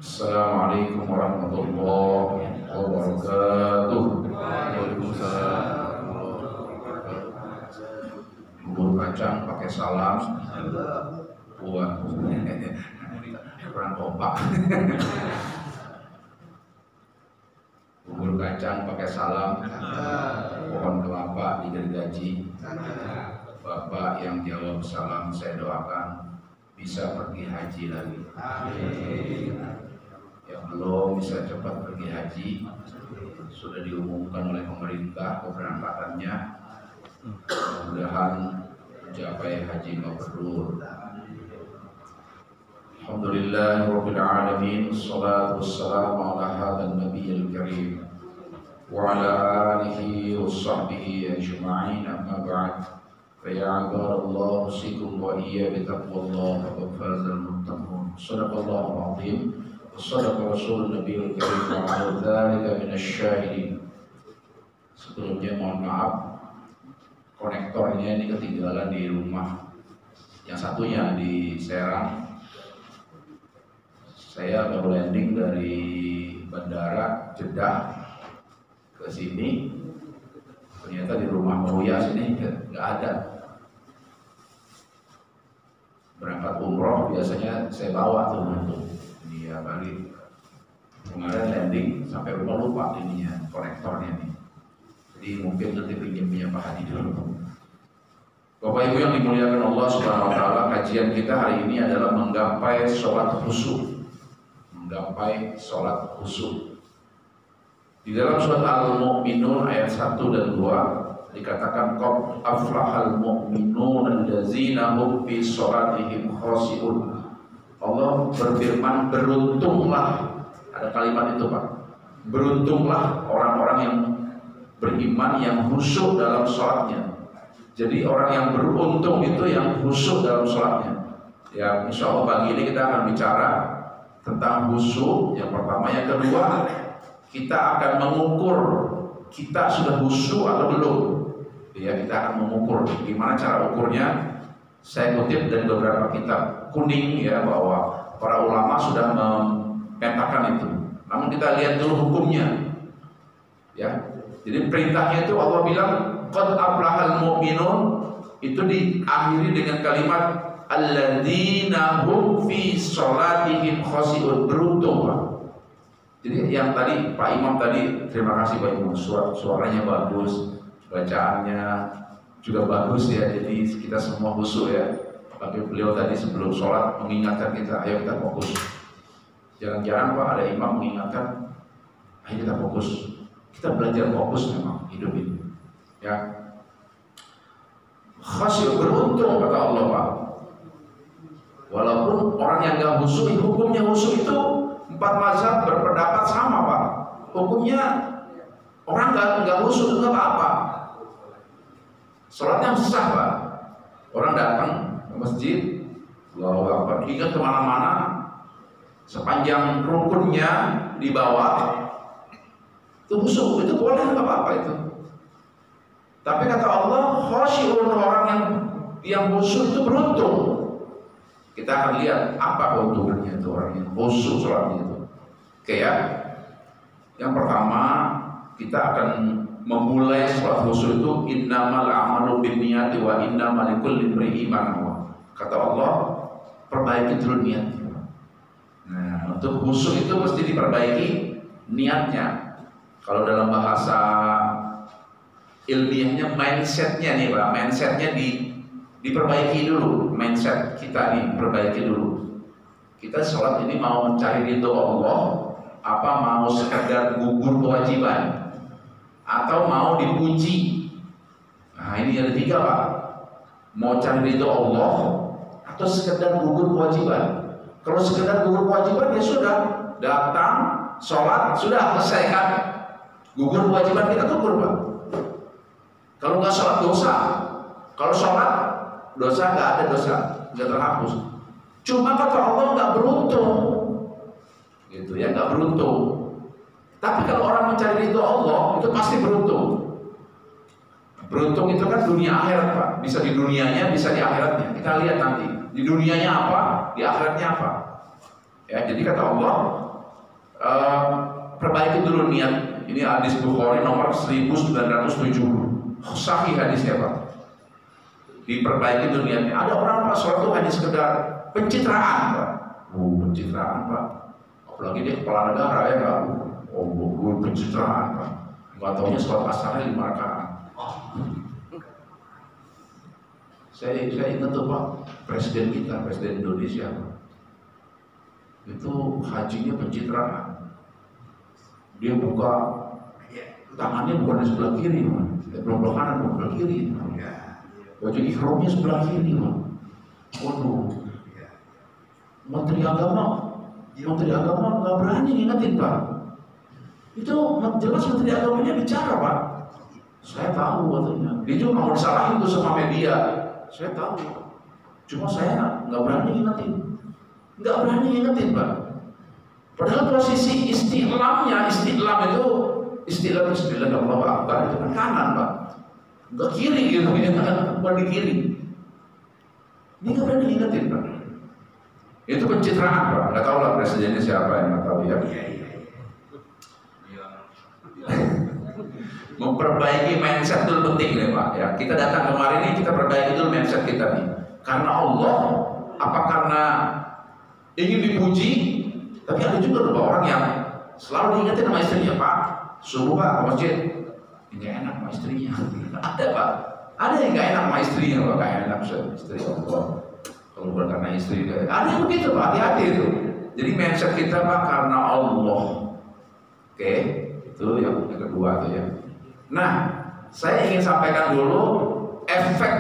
Assalamualaikum warahmatullahi wabarakatuh. Waalaikumsalam. Bubur kacang pakai salam. Buat kurang kompak. Bubur kacang pakai salam. Pohon kelapa digergaji. Bapak yang jawab salam saya doakan bisa pergi haji lagi. Amin. Yang belum bisa cepat pergi haji, sudah diumumkan oleh pemerintah keberangkatannya. Mudah-mudahan mencapai haji mabrur. Alhamdulillahirabbil alamin, wassalatu wassalamu ala hadzal nabiyil karim wa ala alihi washabbihi ajma'in, amma ba'd. فيا عباد الله أوصيكم وإياي بتقوى الله فقد فاز المتقون. صدق الله العظيم وصدق رسول النبي الكريم وعلى ذلك من الشاهدين. Sebelumnya mohon maaf, konektornya ini ketinggalan di rumah. Yang satunya di Serang. Saya baru landing dari bandara Jeddah ke sini. Ternyata di rumah Mulia sini nggak ada. Berangkat umroh biasanya saya bawa tuh untuk dia balik. Kemarin landing sampai rumah lupa ininya, konektornya nih. Jadi mungkin nanti pinjam Pak Haji dulu. Bapak Ibu yang dimuliakan Allah Subhanahu Wa Taala, kajian kita hari ini adalah menggapai sholat khusyuk. Menggapai sholat khusyuk. Di dalam surat Al-Mu'minun ayat 1 dan 2 dikatakan qad aflahal mu'minun allazina hum fi sholatihim khashi'un. Allah berfirman, beruntunglah, ada kalimat itu Pak, beruntunglah orang-orang yang beriman yang khusyuk dalam sholatnya. Jadi orang yang beruntung itu yang khusyuk dalam sholatnya. Ya, insya Allah pagi ini kita akan bicara tentang khusyuk yang pertama. Yang kedua, kita akan mengukur kita sudah khusyuk atau belum. Ya, kita akan mengukur. Gimana cara ukurnya? Saya kutip dari beberapa kitab kuning ya, bahwa para ulama sudah memetakan itu. Namun kita lihat dulu hukumnya. Ya. Jadi perintahnya itu Allah bilang qad aflahal mu'minun, itu diakhiri dengan kalimat alladzina hum fi sholatihim khashi'un. Beruntung Pak. Jadi yang tadi Pak Imam tadi, terima kasih Pak Imam, suaranya bagus, bacaannya juga bagus ya. Jadi kita semua khusyuk ya. Tapi beliau tadi sebelum sholat mengingatkan kita, ayo kita fokus. Jarang-jarang Pak ada imam mengingatkan, ayo kita fokus. Kita belajar fokus memang hidup ini. Ya. Khasyuk, beruntung kata Allah Pak. Walaupun orang yang gak khusyuk, hukumnya khusyuk itu 4 mazhab berpendapat sama Pak. Hukumnya orang nggak khusyuk itu nggak apa-apa. Sholatnya sah Pak. Orang datang ke masjid, Allahu Akbar, ingat kemana-mana, sepanjang rukunnya di bawah itu khusyuk, itu boleh nggak apa-apa itu. Tapi kata Allah, khasyun, orang yang khusyuk itu beruntung. Kita akan lihat apa keuntungannya itu orang yang khusyuk sholatnya itu. Oke ya. Yang pertama kita akan memulai sholat khusyuk itu innamal a'malu binniyati wa innamal likulli imri'in ma nawa. Kata Allah, perbaiki dulu niatnya. Nah, untuk khusyuk itu mesti diperbaiki niatnya. Kalau dalam bahasa ilmiahnya mindsetnya nih Pak, mindsetnya diperbaiki dulu, mindset kita nih perbaiki dulu. Kita sholat ini mau mencari ridho Allah, apa mau sekadar gugur kewajiban, atau mau dipuji? Nah ini ada 3 Pak. Mau cari ridho Allah atau sekedar gugur kewajiban. Kalau sekedar gugur kewajiban ya sudah, datang sholat sudah selesai kan. Gugur kewajiban kita gugur Pak. Kalau nggak sholat dosa, kalau sholat dosa nggak ada, dosa nggak terhapus. Cuma kata Allah nggak beruntung, gitu ya, nggak beruntung. Tapi kalau orang mencari ridho Allah itu pasti beruntung. Beruntung itu kan dunia akhirat Pak, bisa di dunianya, bisa di akhiratnya. Kita lihat nanti di dunianya apa, di akhiratnya apa. Ya, jadi kata Allah, perbaiki dulu niat. Ini hadis Bukhari nomor 1970. Sahih hadisnya Pak. Diperbaiki dulu niatnya. Ada orang Pak sholat itu hanya sekedar pencitraan Pak. Pencitraan Pak. Apalagi dia kepala negara ya Pak. Pencitraan Pak. Nggak taunya sholat asarnya 5 rakaat. Saya ingat tuh Pak, presiden kita, presiden Indonesia Pak. Itu hajinya pencitraan. Dia buka tangannya bukan di sebelah kiri, belah kanan, bukan sebelah kiri. Baju ihramnya sebelah kiri, waduh. Menteri Agama nggak berani ngingetin Pak. Itu jelas Menteri Agamanya bicara Pak. Saya tahu katanya. Dia juga mau disalahin tuh sama media. Saya tahu. Cuma saya nggak berani ngingetin. Nggak berani ngingetin Pak. Padahal posisi istiqlam itu Allahu Akbar itu kan kanan Pak, nggak kiri gitu ya, bukan di kiri. Ini nggak berani ngingetin Pak. Itu pencitraan Pak. Nggak tahu lah presidennya siapa yang nggak tahu ya. Memperbaiki mindset itu penting nih Pak. Ya, kita datang kemarin ini kita perbaiki dulu mindset kita nih. Karena Allah, apa karena ingin dipuji? Tapi ada juga loh orang yang selalu diingetin sama istrinya, Pak, suruh Pak ke masjid. Ini enak sama istrinya. Ada Pak, ada yang nggak enak sama istrinya, Pak, nggak enak istri Allah. Kalau bukan karena istri, ada yang begitu Pak, hati-hati itu. Jadi mindset kita Pak karena Allah. Oke, itu yang kedua itu ya. Nah, saya ingin sampaikan dulu efek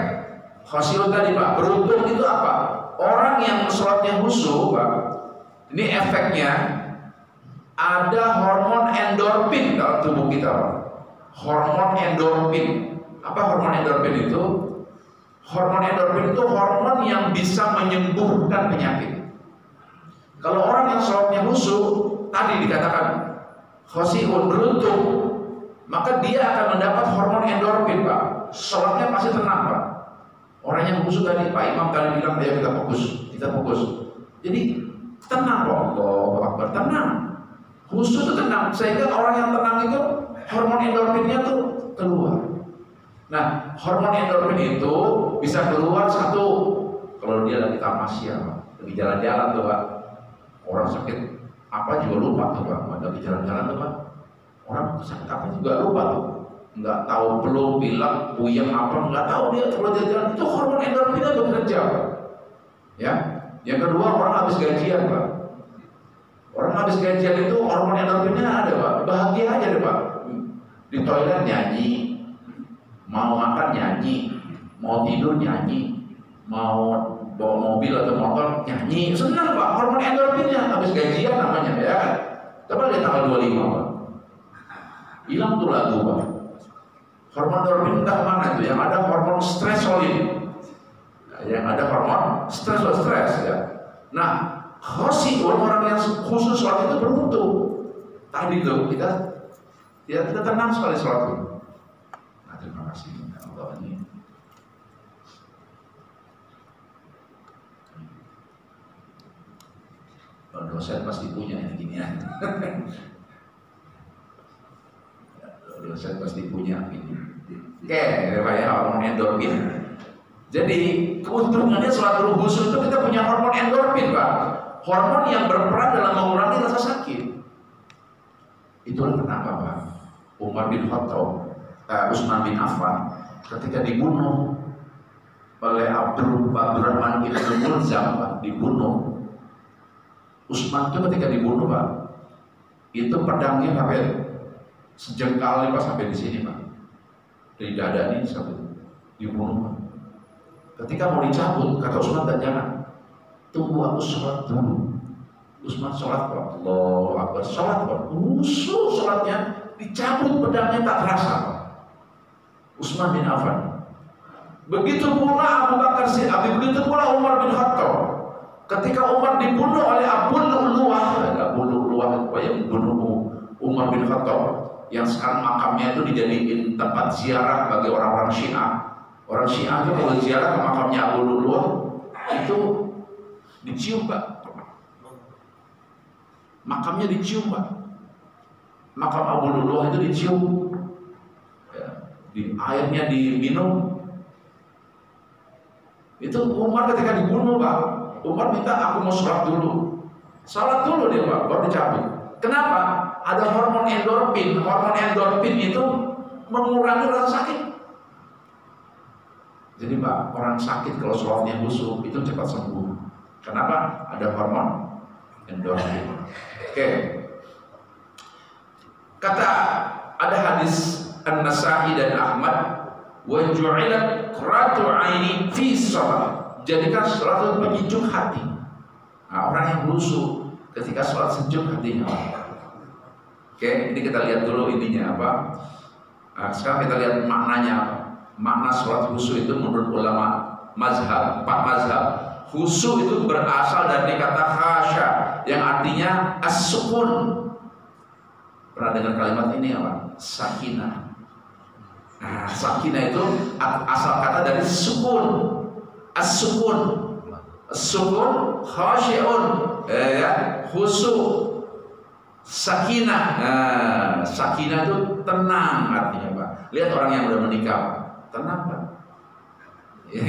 khasyul tadi Pak. Beruntung itu apa? Orang yang sholatnya khusyuk Pak, ini efeknya ada hormon endorfin dalam tubuh kita Pak. Hormon endorfin. Apa hormon endorfin itu? Hormon endorfin itu hormon yang bisa menyembuhkan penyakit. Kalau orang yang sholatnya khusyuk, tadi dikatakan khasyul, beruntung, maka dia akan mendapat hormon endorfin Pak. Sholatnya pasti tenang Pak. Orang yang khusyuk tadi Pak Imam tadi bilang, ayo kita fokus. Jadi tenang Pak, Allahu Akbar, tenang. Khusyuk itu tenang, sehingga orang yang tenang itu hormon endorfinnya tuh keluar. Nah, hormon endorfin itu bisa keluar satu kalau dia lagi tamasya, lagi jalan-jalan tuh Pak. Orang sakit apa juga lupa tuh Pak, lagi jalan-jalan tuh Pak. Orang sakit apa juga lupa tuh. Nggak tahu belum bilang puyeng apa, nggak tahu dia kalau jalan-jalan itu hormon endorfinnya bekerja Pak. Ya. Yang kedua, orang habis gajian Pak. Orang habis gajian itu hormon endorfinnya ada Pak. Bahagia aja deh Pak. Di toilet nyanyi, mau makan nyanyi, mau tidur nyanyi, mau bawa mobil atau motor nyanyi, senang Pak. Hormon endorfinnya habis gajian namanya ya. Coba lihat tanggal 25 Pak. Hilang tuh lagu Pak. Hormon endorfin entah mana itu, yang ada hormon stresolin. Yang ada hormon stres ya. Nah, khasyul, orang yang khusus sholat itu beruntung. Tadi tuh kita tenang sekali sholat itu. Nah, terima kasih Allah ini. Dosen pasti punya ini gini ya. Dosen pasti punya ini. Oke, ya hormon endorfin. Jadi keuntungannya sholat khusyuk itu kita punya hormon endorfin Pak. Hormon yang berperan dalam mengurangi rasa sakit. Itulah kenapa Pak Umar bin Khattab, Utsman bin Affan ketika dibunuh oleh Abdurrahman bin Mulzam Pak, dibunuh. Utsman itu ketika dibunuh Pak, itu pedangnya sampai sejengkal Pak, sampai di sini Pak. Dari dada ini sampai dibunuh Pak. Ketika mau dicabut, kata Utsman, dan jangan, tunggu aku sholat dulu. Utsman sholat Pak, Allahu Akbar, sholat Pak, khusyuk sholatnya, dicabut pedangnya tak terasa Pak. Utsman bin Affan. Begitu pula Abu Bakar Siddiq, begitu pula Umar bin Khattab. Ketika Umar dibunuh oleh Abu Lu'lu'ah yang membunuh Umar bin Khattab, yang sekarang makamnya itu dijadiin tempat ziarah bagi orang-orang Syiah. Orang Syiah itu kalau ziarah ke makamnya Abu Lu'lu'ah itu dicium Pak. makamnya dicium Pak. Makam Abu Lu'lu'ah itu dicium, ya, di airnya diminum. Itu Umar ketika dibunuh Pak, Umar minta aku mau sholat dulu. Sholat dulu dia Pak, baru dicabut. Kenapa? Ada hormon endorfin. Hormon endorfin itu mengurangi rasa sakit. Jadi Pak, orang sakit kalau sholatnya khusyuk itu cepat sembuh. Kenapa? Ada hormon endorfin. Oke. Kata ada hadis An-Nasa'i dan Ahmad, wa ju'ilat qurratu 'aini fi shalah. Jadikan salat itu penyejuk hati. Nah, orang yang khusyuk ketika salat sejuk hatinya. Oke, ini kita lihat dulu ininya apa. Nah, sekarang kita lihat maknanya apa. Makna salat khusyuk itu menurut ulama mazhab, 4 mazhab. Khusyuk itu berasal dari kata khasya yang artinya as-sukun. Pernah dengar kalimat ini apa? Sakinah. Nah, sakinah itu asal kata dari sukun. As-sukun. As-sukun khasyi'un. Ya, khusyuk. Sakinah. Nah, sakinah itu tenang artinya Pak. Lihat orang yang udah menikah, Pak. Tenang Pak. Ya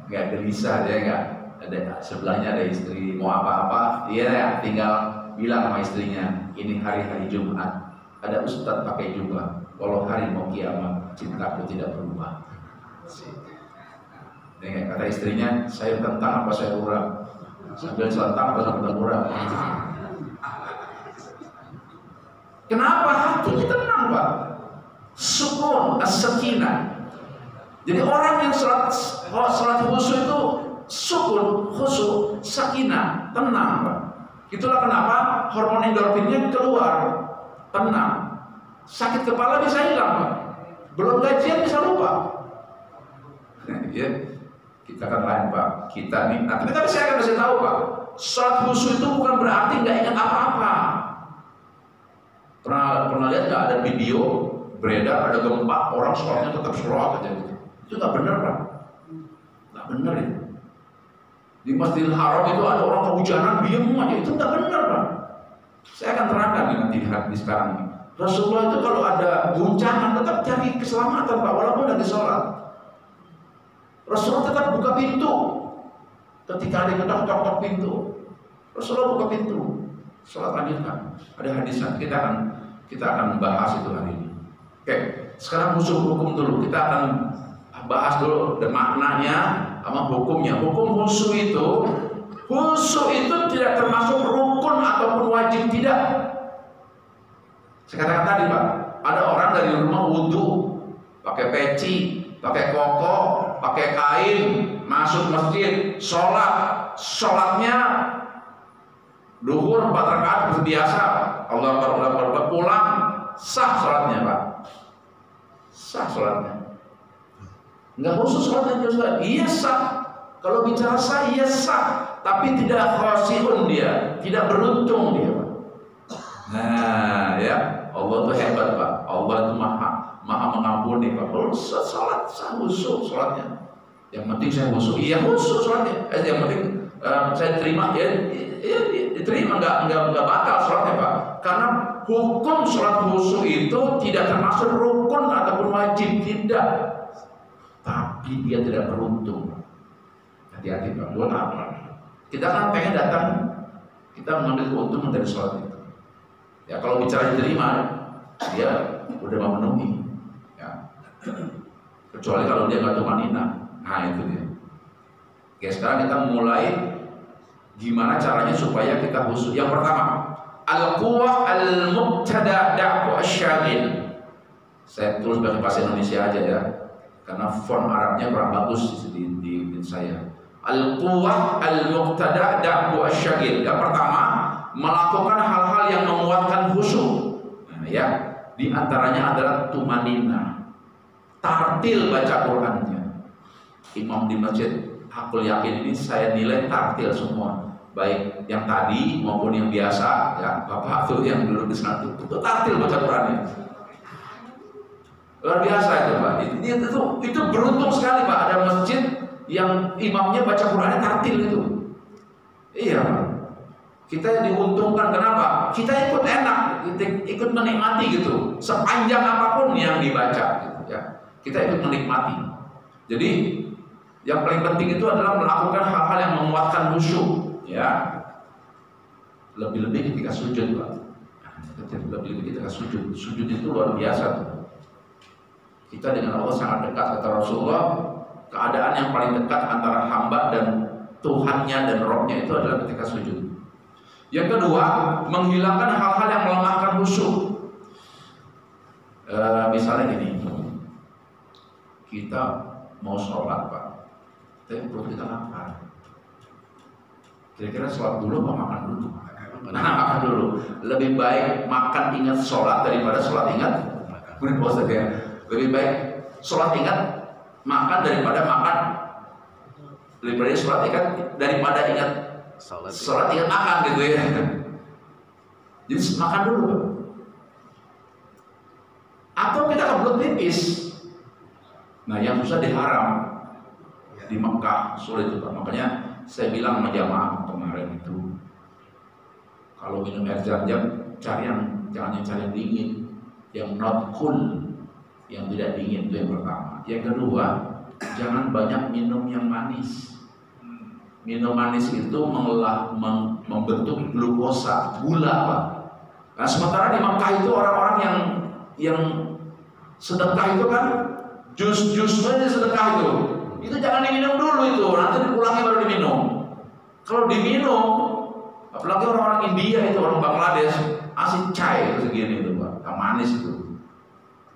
enggak gelisah dia enggak. Ada sebelahnya ada istri mau apa-apa, dia ya tinggal bilang sama istrinya, ini hari-hari Jumat, ada ustadz pakai jubah. Kalau hari mau kiamat, cintaku tidak berubah. Dengan kata istrinya, saya tentang apa saya urap, sambil selentang benar-benar urap. Kenapa hatinya tenang Pak? Sukun, as-sakinah. Jadi orang yang salat khusyuk itu sukun, khusyuk, sakinah, tenang Pak. Itulah kenapa hormon endorfinnya keluar, tenang. Sakit kepala bisa hilang Pak. Belum gajian bisa lupa. Ya, kita kan lain Pak. Kita nih, tapi saya akan kasih tahu Pak. Salat khusyuk itu bukan berarti nggak ingat apa-apa. Pernah lihat nggak ada video beredar ada gempa orang sholatnya tetap sholat aja gitu. Itu nggak benar Pak. Nggak benar itu. Di Masjidil Haram itu ada orang kehujanan diam aja, itu nggak benar Pak. Saya akan terangkan nanti di sekarang ini. Rasulullah itu kalau ada guncangan tetap cari keselamatan Pak, walaupun lagi sholat. Rasulullah tetap buka pintu ketika ada yang ketok-ketok pintu. Rasulullah buka pintu, sholat lanjutkan. Ada hadisnya, kita akan bahas itu hari ini. Oke, sekarang hukum dulu. Kita akan bahas dulu maknanya sama hukumnya. Hukum khusyuk itu tidak termasuk rukun ataupun wajib, tidak. Saya katakan tadi Pak, ada orang dari rumah wudhu pakai peci, pakai koko, pakai kain, masuk masjid, sholatnya duhur 4 rakaat seperti biasa, Allah Akbar, pulang, sah sholatnya Pak, sah sholatnya. Enggak khusus sholatnya Ustaz. Iya sah. Kalau bicara sah, iya sah. Tapi tidak khasiun dia, tidak beruntung dia Pak. Nah ya, Allah itu hebat Pak. Allah itu maha mengampuni Pak. Kalau sholat sah khusyuk sholatnya. Yang penting saya khusyuk. Iya khusyuk sholatnya. Yang penting saya terima ya diterima, enggak batal sholatnya Pak. Karena hukum sholat khusyuk itu tidak termasuk rukun ataupun wajib, tidak. Tapi dia tidak beruntung. Hati-hati Pak. Buat apa? Kita kan pengen datang, kita mengambil keuntungan dari sholat itu. Ya kalau bicara diterima, dia udah memenuhi. Ya. Kecuali kalau dia nggak tumanina. Nah itu dia. Oke, sekarang kita mulai gimana caranya supaya kita khusyuk. Yang pertama, al-quwwah al-muqtada da'fu asy-syagil. Saya tulis bahasa Indonesia aja ya, karena font Arabnya kurang bagus di saya. Al-quwwah al-muqtada da'fu asy-syagil. Yang pertama, melakukan hal-hal yang menguatkan khusyuk. Nah, ya, di antaranya adalah tumanina, tartil baca Qur'annya. Imam di masjid Hakul Yakin ini saya nilai tartil semua, baik yang tadi maupun yang biasa. Ya, Bapak tuh yang duduk di sana itu tartil baca Qur'annya. Luar biasa itu Pak. Itu beruntung sekali Pak, ada masjid yang imamnya baca Qur'annya tartil itu. Iya Pak. Kita diuntungkan, kenapa? Kita ikut enak, ikut menikmati gitu. Sepanjang apapun yang dibaca gitu ya. Kita ikut menikmati. Jadi yang paling penting itu adalah melakukan hal-hal yang menguatkan khusyuk ya. Lebih-lebih ketika sujud, Pak. Lebih-lebih ketika sujud. Sujud itu luar biasa tuh. Kita dengan Allah sangat dekat, kata Rasulullah. Keadaan yang paling dekat antara hamba dan Tuhannya dan Rohnya itu adalah ketika sujud. Yang kedua, menghilangkan hal-hal yang melemahkan khusyuk. Misalnya gini, kita mau sholat, Pak, tapi perut kita lapar. Kira-kira sholat dulu atau makan dulu? Makan dulu. Lebih baik makan ingat sholat daripada sholat ingat puasa ya. Lebih baik sholat ingat makan daripada makan. Lebih baik sholat ingat daripada ingat sholat ingat makan gitu ya. Jadi makan dulu. Atau kita kebelet pipis. Nah yang susah diharam di Mekah sulit juga. Makanya saya bilang sama jamaah kemarin itu, kalau minum air zam-zam cari jangan yang dingin, yang not cool, yang tidak dingin, itu yang pertama. Yang kedua, jangan banyak minum yang manis. Minum manis itu membentuk glukosa, gula, Pak. Nah sementara di Mekah itu orang-orang yang sedekah itu kan jus-jusnya sedekah itu jangan diminum dulu itu, nanti dipulangnya baru diminum. Kalau diminum, apalagi orang-orang India itu, orang Bangladesh, asin chai itu segini itu, Pak, yang manis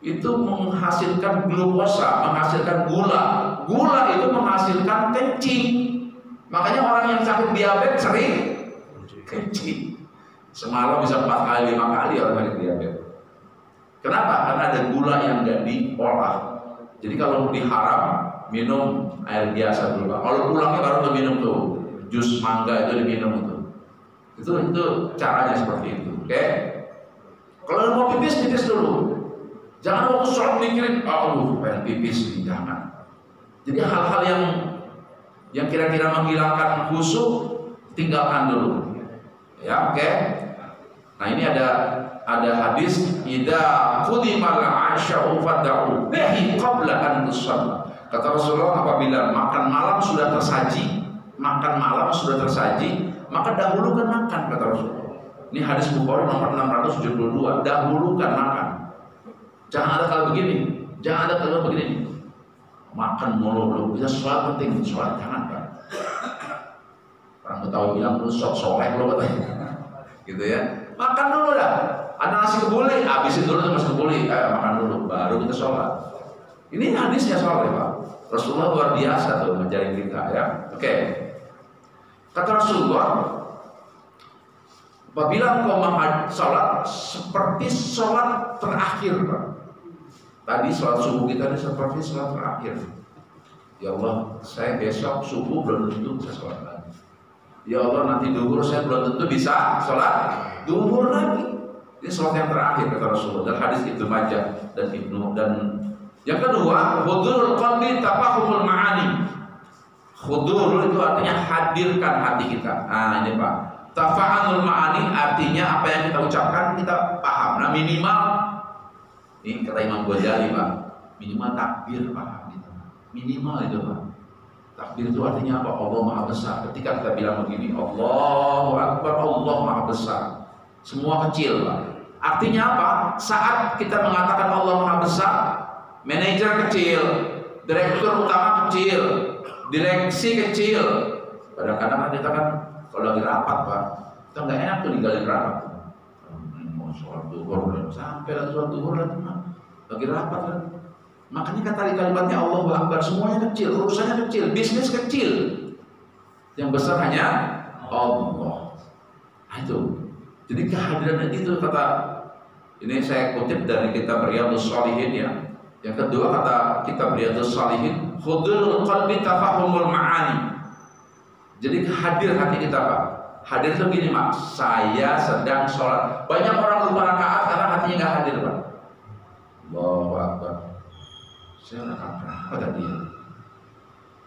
itu menghasilkan glukosa, menghasilkan gula. Gula itu menghasilkan kencing. Makanya orang yang sakit diabetes sering kencing. Semalam bisa 4 kali 5 kali orang sakit diabetes. Kenapa? Karena ada gula yang nggak diolah. Jadi kalau diharam minum air biasa dulu, Pak. Kalau pulangnya baru tuh minum tuh jus mangga itu diminum itu caranya seperti itu. Oke? Kalau mau pipis dulu. Jangan waktu sholat mikirin, pengen pipis nih, jangan. Jadi hal-hal yang kira-kira menghilangkan khusyuk tinggalkan dulu. Ya, oke. Nah ini ada hadis, idza qudimal asya'u fad'u bihi qabla an tusallah. Kata Rasulullah, apabila makan malam sudah tersaji, maka dahulukan makan, kata Rasulullah. Ini hadis Bukhari nomor 672. Dahulukan makan. Jangan ada kalau begini, makan mulu, bisa sholat penting, sholat jangan, Pak. Orang Betawi bilang lu sok soleh lo katanya, gitu ya. Makan dulu dah. Ada nasi kebuli, habisin dulu nasi kebuli, makan dulu, baru kita sholat. Ini hadisnya soalnya, Pak. Rasulullah luar biasa tuh mengajarin kita ya. Oke. Kata Rasulullah, apabila engkau sholat seperti sholat terakhir, Pak. Tadi sholat subuh kita ini seperti sholat terakhir. Ya Allah, saya besok subuh belum tentu bisa sholat lagi. Ya Allah, nanti duhur saya belum tentu bisa sholat duhur lagi. Ini sholat yang terakhir, kata Rasulullah. Dan hadis Ibnu Majah dan Ibnu. Dan yang kedua, hudurul qalbi tafahumul ma'ani. Hudur itu artinya hadirkan hati kita. Nah ini, Pak. Tafahumul ma'ani artinya apa yang kita ucapkan kita paham. Nah minimal, ini kata Imam Ghazali, Pak, minimal takbir paham gitu. Minimal itu, Pak. Takbir itu artinya apa? Allah Maha Besar. Ketika kita bilang begini, Allahu Akbar, Allah Maha Besar. Semua kecil, Pak. Artinya apa? Saat kita mengatakan Allah Maha Besar, manajer kecil, direktur utama kecil, direksi kecil. Kadang-kadang kita kan kalau lagi rapat, Pak, kita nggak enak tuh ninggalin rapat. Mau sholat duhur, sampai lagi sholat duhur lagi rapat kan. Makanya kata kalimatnya Allahu Akbar, semuanya kecil, urusannya kecil, bisnis kecil. Yang besar hanya Allah. Nah, itu. Jadi kehadiran itu kata, ini saya kutip dari kitab Riyadhus Shalihin ya. Yang kedua kata kitab Riyadhus Shalihin, hudurul qalbi tafahumul ma'ani. Jadi hadir hati kita, Pak. Hadir itu gini, Mak. Saya sedang sholat. Banyak orang lupa rakaat karena hatinya nggak hadir, Pak. Allahu Akbar. Saya rakaat berapa tadi ya?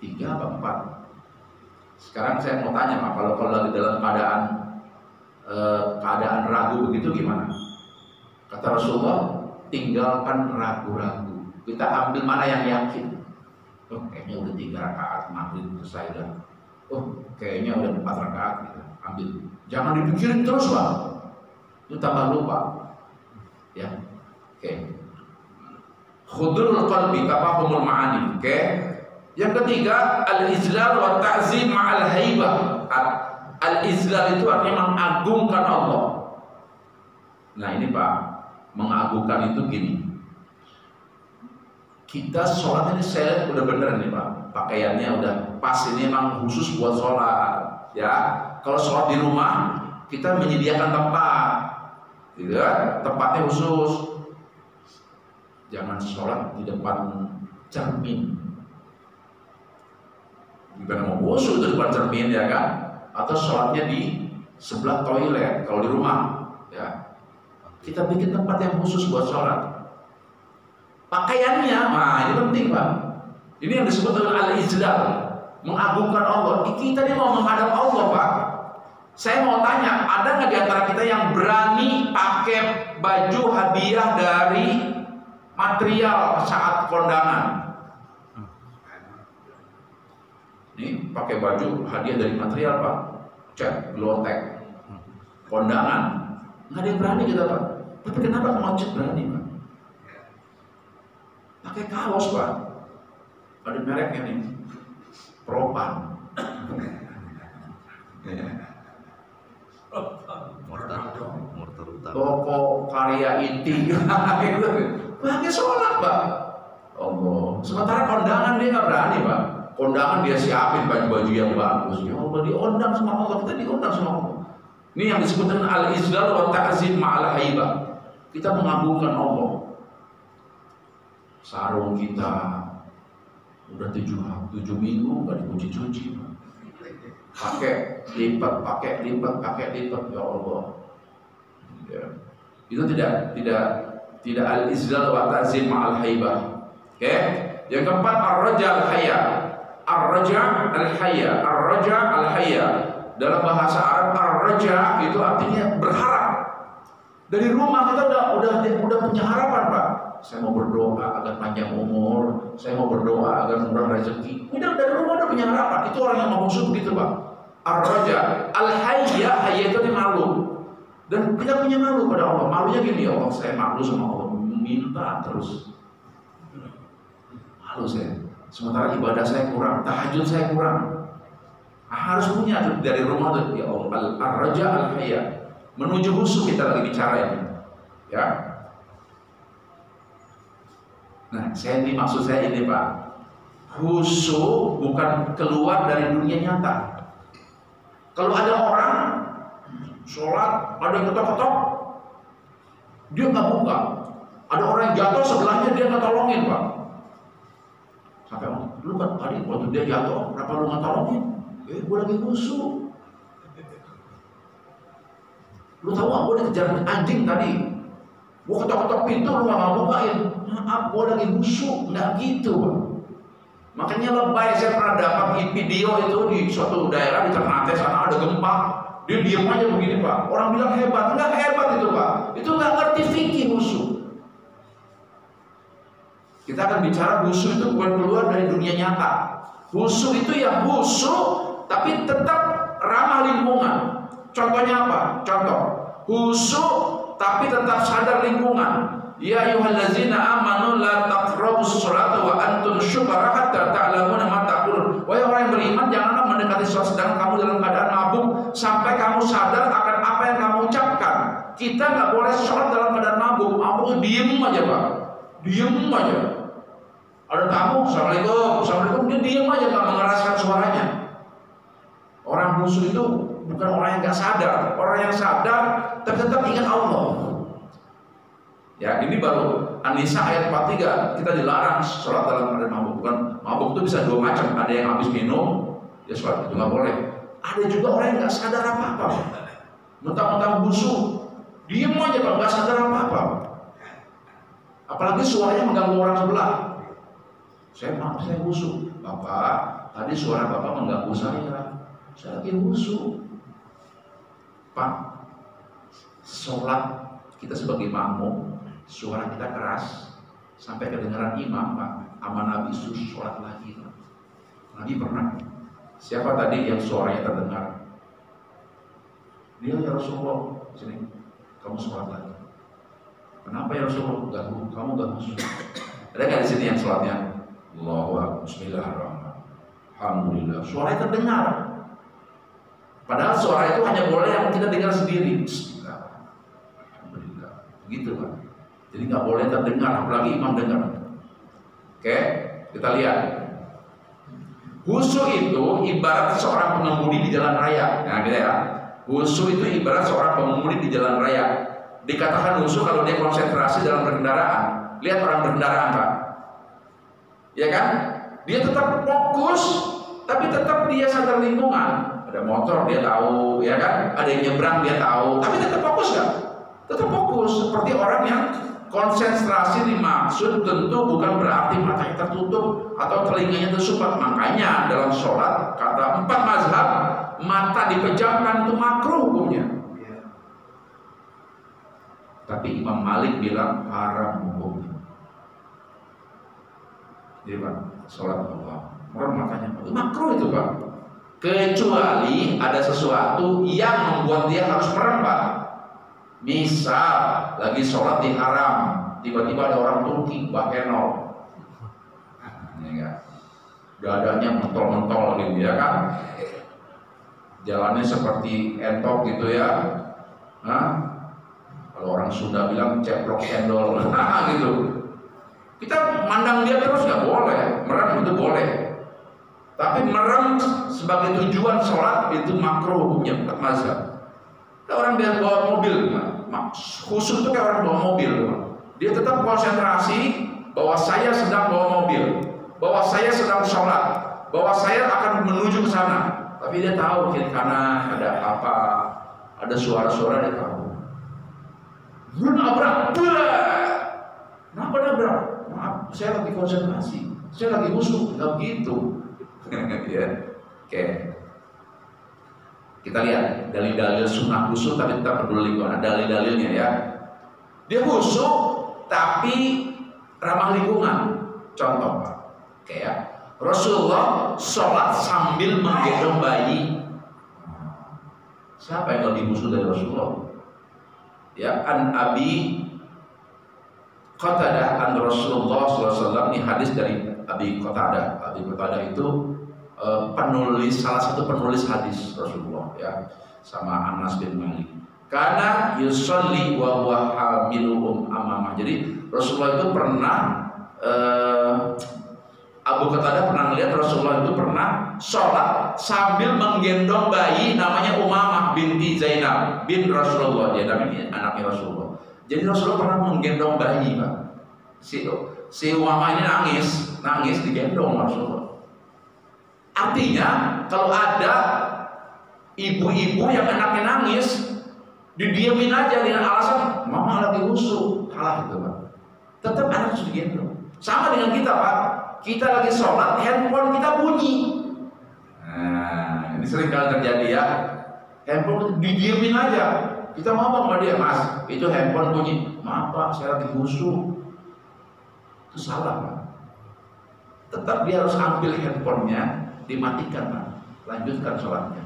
3 apa 4? Sekarang saya mau tanya, Pak, kalau lagi dalam keadaan keadaan ragu begitu gimana? Kata Rasulullah, tinggalkan ragu-ragu. Kita ambil mana yang yakin. Oh, kayaknya udah 3 rakaat maghrib selesai dah. Oh, kayaknya udah 4 rakaat gitu. Ambil. Jangan dipikirin terus, Pak. Itu tambah lupa. Ya. Oke. Khudrul qalbi tafahumul ma'ani. Oke. Yang ketiga, al-izlal wa ta'zim ma'al haibah. Al-izlal itu artinya mengagungkan Allah. Nah, ini Pak, mengagungkan itu gini. Kita sholat ini saya udah bener nih Pak, pakaiannya udah pas, ini emang khusus buat sholat ya. Kalau sholat di rumah kita menyediakan tempat gitu kan, tempatnya khusus. Jangan sholat di depan cermin, bukan mau khusus di depan cermin ya kan, atau sholatnya di sebelah toilet kalau di rumah ya. Kita bikin tempat yang khusus buat sholat. Pakaiannya, nah ini penting Pak. Ini yang disebut dengan al-ijlal, mengagungkan Allah. Kita ini mau menghadap Allah Pak. Saya mau tanya, ada nggak di antara kita yang berani pakai baju hadiah dari material saat kondangan? Ini pakai baju hadiah dari material Pak, cat, glotek, kondangan. Nggak ada yang berani kita Pak. Tapi kenapa mau cat berani Pak? Pakai kaos Pak, ada mereknya nih, Propan. Mortar utama. Toko karya inti. Pakai sholat Pak. Allah. Sementara kondangan dia nggak berani Pak. Kondangan dia siapin baju-baju yang bagus. Ya Allah, diundang sama Allah, kita diundang sama Allah. Ini yang disebut dengan al-izlal wa ta'zim ma'al haibah. Kita mengagungkan Allah. Sarung kita udah 7 minggu nggak dicuci-cuci, pakai lipat, ya Allah. Ya. Itu tidak al-izlal wa ta'zim ma'al haibah. Oke. Yang keempat, ar-raja al-hayya. Ar-raja al-hayya. Ar-raja al-hayya. Dalam bahasa Arab, ar-raja itu artinya berharap. Dari rumah kita udah punya harapan Pak. Saya mau berdoa agar panjang umur, saya mau berdoa agar murah rezeki. Udah dari rumah udah punya harapan. Itu orang yang maksud begitu Pak. Ar-raja, al-hayya, hayya itu malu. Dan kita punya malu pada Allah. Malunya gini, ya Allah, saya malu sama Allah, minta terus. Malu saya. Sementara ibadah saya kurang, tahajud saya kurang. Harus punya dari rumah tuh, ya Allah, ar-raja, al-hayya. Menuju khusyuk kita lagi bicara ini. Ya. Nah, maksud saya ini Pak, khusyuk bukan keluar dari dunia nyata. Kalau ada orang sholat, ada yang ketok-ketok, dia nggak buka. Ada orang yang jatuh sebelahnya, dia nggak tolongin Pak. Sampai lu kan tadi waktu dia jatuh, kenapa lu nggak tolongin? Gue lagi khusyuk. Lu tahu nggak, gue dikejar anjing tadi. Gue ketok-ketok pintu, lu nggak bukain. Maaf, gue lagi busuk, nggak gitu Pak. Makanya lebay, saya pernah dapat video itu di suatu daerah di Ternate sana ada gempa, dia diam aja begini Pak. Orang bilang hebat, nggak hebat itu Pak. Itu nggak ngerti fikih khusyuk. Kita akan bicara khusyuk itu bukan keluar dari dunia nyata. Khusyuk itu ya khusyuk, tapi tetap ramah lingkungan. Contohnya apa? Contoh, khusyuk tapi tetap sadar lingkungan. Ya ayyuhallazina amanu la taqrabus sholata wa antum syukara hatta ta'lamuna ma taqulun. Wahai orang yang beriman, janganlah mendekati sholat sedang kamu dalam keadaan mabuk sampai kamu sadar akan apa yang kamu ucapkan. Kita nggak boleh sholat dalam keadaan mabuk. Mabuk diem aja Pak, diem aja. Ada tamu, assalamualaikum, dia diem aja nggak mengeraskan suaranya. Orang khusyuk itu bukan orang yang nggak sadar, orang yang sadar tapi tetap ingat Allah. Ya, ini baru An-Nisa ayat 43, kita dilarang sholat dalam keadaan mabuk. Bukan mabuk itu bisa 2 macam. Ada yang habis minum, ya sholat itu nggak boleh. Ada juga orang yang nggak sadar apa-apa, mentang-mentang busuk, diem aja Pak, nggak sadar apa-apa. Apalagi suaranya mengganggu orang sebelah. Saya busuk, Bapak. Tadi suara Bapak mengganggu saya lagi busuk. Pak, sholat kita sebagai makmum, suara kita keras sampai kedengaran imam, Pak. Sama Nabi sholat lagi, Pak. Nabi pernah. Siapa tadi yang suaranya terdengar? Dia, ya Rasulullah, sini, kamu sholat lagi. Kenapa ya Rasulullah? Ganggu, kamu ganggu. Ada nggak di sini yang sholatnya? Allahu Akbar, Bismillahirrahmanirrahim, Alhamdulillah. Suaranya terdengar. Padahal suara itu hanya boleh yang kita dengar sendiri. Bismillah, Alhamdulillah. Begitu, Pak. Jadi nggak boleh terdengar, apalagi imam dengar. Oke, kita lihat. Khusyuk itu ibarat seorang pengemudi di jalan raya. Nah, gitu ya. Khusyuk itu ibarat seorang pengemudi di jalan raya. Dikatakan khusyuk kalau dia konsentrasi dalam berkendaraan. Lihat orang berkendaraan, Pak. Ya kan? Dia tetap fokus, tapi tetap dia sadar lingkungan. Ada motor dia tahu, ya kan? Ada yang nyebrang dia tahu, tapi tetap fokus nggak? Tetap fokus. Seperti orang yang konsentrasi dimaksud tentu bukan berarti matanya tertutup atau telinganya tersumbat. Makanya dalam sholat kata 4 mazhab, mata dipejamkan itu makruh hukumnya. Tapi Imam Malik bilang haram hukumnya. Jadi Pak, sholat Allah, merem matanya, itu makruh itu Pak. Kecuali ada sesuatu yang membuat dia harus merem, Pak. Misal lagi sholat di haram, tiba-tiba ada orang Turki, Mbak Enol, dadanya mentol-mentol gitu ya kan, jalannya seperti entok gitu ya. Kalau orang Sunda bilang ceplok cendol, gitu. Kita mandang dia terus nggak boleh, merem itu boleh. Tapi merem sebagai tujuan sholat itu makruh hukumnya, bukan mazhab. Orang dia bawa mobil, khusus itu kayak orang bawa mobil, dia tetap konsentrasi bahwa saya sedang bawa mobil, bahwa saya sedang sholat, bahwa saya akan menuju ke sana. Tapi dia tahu kiri kanan ada apa, ada suara-suara dia tahu. Nabrak, kenapa nabrak? Maaf, saya lagi konsentrasi, saya lagi khusyuk, nggak begitu. Ya, oke. Kita lihat dalil-dalil sunnah khusyuk, tapi kita peduli kok ada dalil-dalilnya ya. Dia khusyuk, tapi ramah lingkungan. Contoh, Pak, kayak Rasulullah sholat sambil menggendong bayi. Siapa yang lebih khusyuk dari Rasulullah? Ya, an Abi Qatadah an Rasulullah SAW. Ini hadis dari Abi Qatadah. Abi Qatadah itu salah satu penulis hadis Rasulullah ya, sama Anas bin Malik. Karena yusolli wa huwa hamilum amamah. Jadi Rasulullah itu pernah Abu Qatadah pernah melihat Rasulullah itu pernah sholat sambil menggendong bayi namanya Umamah binti Zainab bin Rasulullah. Dia namanya anaknya Rasulullah. Jadi Rasulullah pernah menggendong bayi, Pak. Si Umamah ini nangis digendong Rasulullah. Artinya kalau ada ibu-ibu yang anaknya nangis, didiemin aja dengan alasan mama lagi khusyuk, kalah itu Pak. Tetap anak harus digendong. Sama dengan kita Pak, kita lagi sholat, handphone kita bunyi. Nah, ini sering kali terjadi ya. Handphone didiemin aja. Kita ngomong sama dia, Mas, itu handphone bunyi. Maaf Pak, saya lagi khusyuk. Itu salah Pak. Tetap dia harus ambil handphonenya, dimatikan Pak, lanjutkan sholatnya.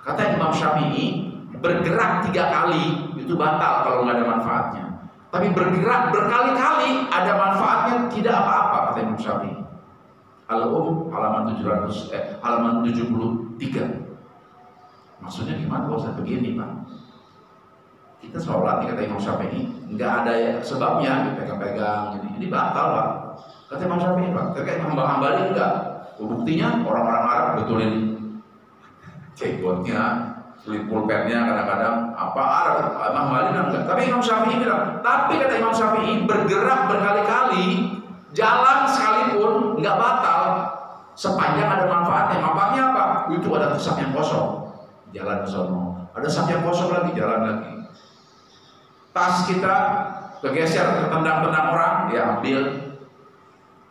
Kata Imam Syafi'i, bergerak 3 kali itu batal kalau nggak ada manfaatnya. Tapi bergerak berkali-kali ada manfaatnya, tidak apa-apa kata Imam Syafi'i. Halaman 73. Maksudnya gimana kalau saya begini Pak? Kita sholat kata Imam Syafi'i, nggak ada sebabnya dipegang-pegang, ini batal Pak. Kata Imam Syafi'i Pak, terkait Hambali enggak. Buktinya orang-orang Arab betulin keyboardnya, sulit pulpennya kadang-kadang apa Arab, Imam Malik enggak. Tapi Imam Syafi'i bilang, tapi kata Imam Syafi'i bergerak berkali-kali, jalan sekalipun nggak batal sepanjang ada manfaatnya. Manfaatnya apa? Itu ada saf yang kosong, jalan ke sono. Ada saf yang kosong lagi, jalan lagi. Tas kita kegeser, ketendang-tendang orang, ya ambil,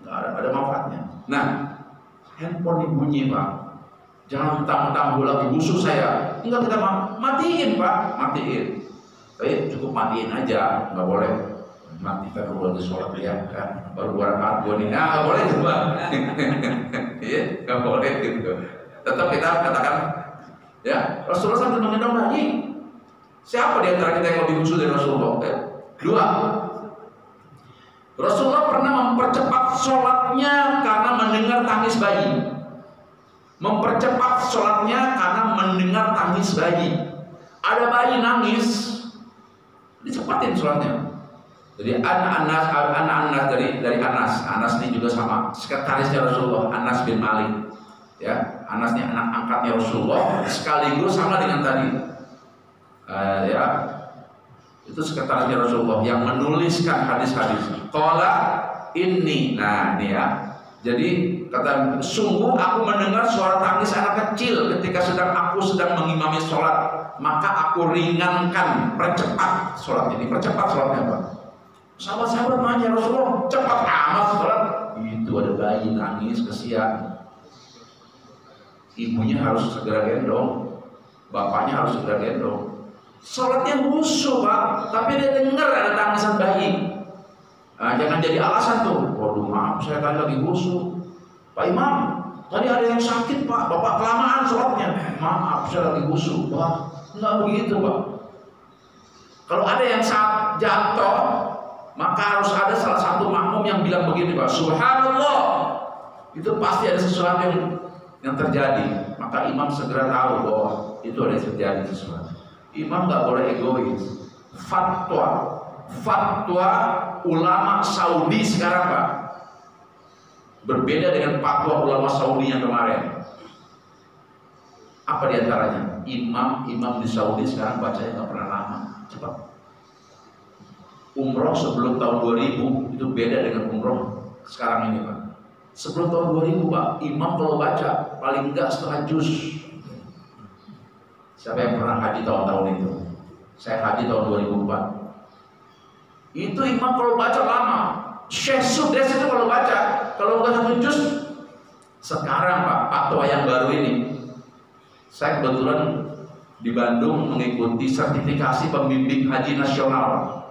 nggak ada manfaatnya. Nah, handphone ini bunyi Pak, jangan mentang-mentang bola busuk saya. Enggak, kita matiin Pak, matiin. Tapi cukup matiin aja, nggak boleh matikan dulu lagi sholat ya kan, baru 2 rakaat gua nih, nggak boleh coba, iya nggak boleh gitu. Tetap kita katakan, ya Rasulullah sambil menggendong bayi. Siapa di antara kita yang lebih khusyuk dari Rasulullah? 2. Rasulullah pernah mempercepat sholatnya karena mendengar tangis bayi. Mempercepat sholatnya karena mendengar tangis bayi. Ada bayi nangis, dicepatin sholatnya. Jadi anak-anak dari Anas ini juga sama, sekretarisnya Rasulullah, Anas bin Malik. Ya, Anas ini anak angkatnya Rasulullah, sekaligus sama dengan tadi. Ya, itu sekretarisnya Rasulullah yang menuliskan hadis-hadis. Qala inni, nah ini ya. Jadi kata, sungguh aku mendengar suara tangis anak kecil ketika aku sedang mengimami sholat, maka aku ringankan, percepat sholat ini. Percepat sholatnya Pak. Sahabat-sahabat nanya, Rasulullah cepat amat sholat. Itu ada bayi nangis, kesian. Ibunya harus segera gendong, bapaknya harus segera gendong. Sholatnya khusyuk Pak, tapi dia dengar ada tangisan bayi. Nah, jangan jadi alasan tuh, waduh maaf saya tadi lagi khusyuk. Pak Imam, tadi ada yang sakit Pak, Bapak kelamaan sholatnya. Maaf saya lagi khusyuk. Wah, enggak begitu Pak. Kalau ada yang saat jatuh, maka harus ada salah satu makmum yang bilang begini Pak, Subhanallah. Itu pasti ada sesuatu yang terjadi. Maka imam segera tahu bahwa itu ada yang terjadi sesuatu. Imam nggak boleh egois. Fatwa ulama Saudi sekarang Pak berbeda dengan fatwa ulama Saudi yang kemarin. Apa diantaranya? Imam di Saudi sekarang bacanya nggak pernah lama, cepat. Umroh sebelum tahun 2000 itu beda dengan umroh sekarang ini Pak. Sebelum tahun 2000 Pak, imam kalau baca paling enggak setengah juz. Siapa yang pernah haji tahun-tahun itu? Saya haji tahun 2004. Itu imam kalau baca lama. Syekh Sudes itu kalau baca, kalau enggak 1 juz. Sekarang Pak, fatwa yang baru ini, saya kebetulan di Bandung mengikuti sertifikasi pembimbing haji nasional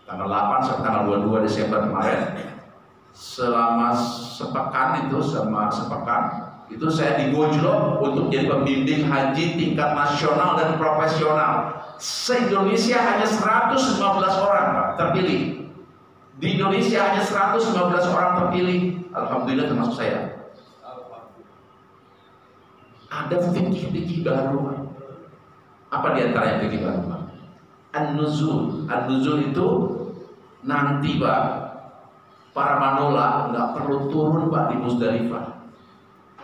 tanggal 8 sampai tanggal 22 Desember kemarin. Selama sepekan itu saya digojlok untuk jadi pembimbing haji tingkat nasional dan profesional. Se-Indonesia hanya 115 orang Pak, terpilih. Di Indonesia hanya 115 orang terpilih. Alhamdulillah termasuk saya. Ada fikih baru Pak. Apa diantara yang fikih baru Pak? An-nuzul. An-nuzul itu nanti Pak, para manula nggak perlu turun Pak di Musdalifah,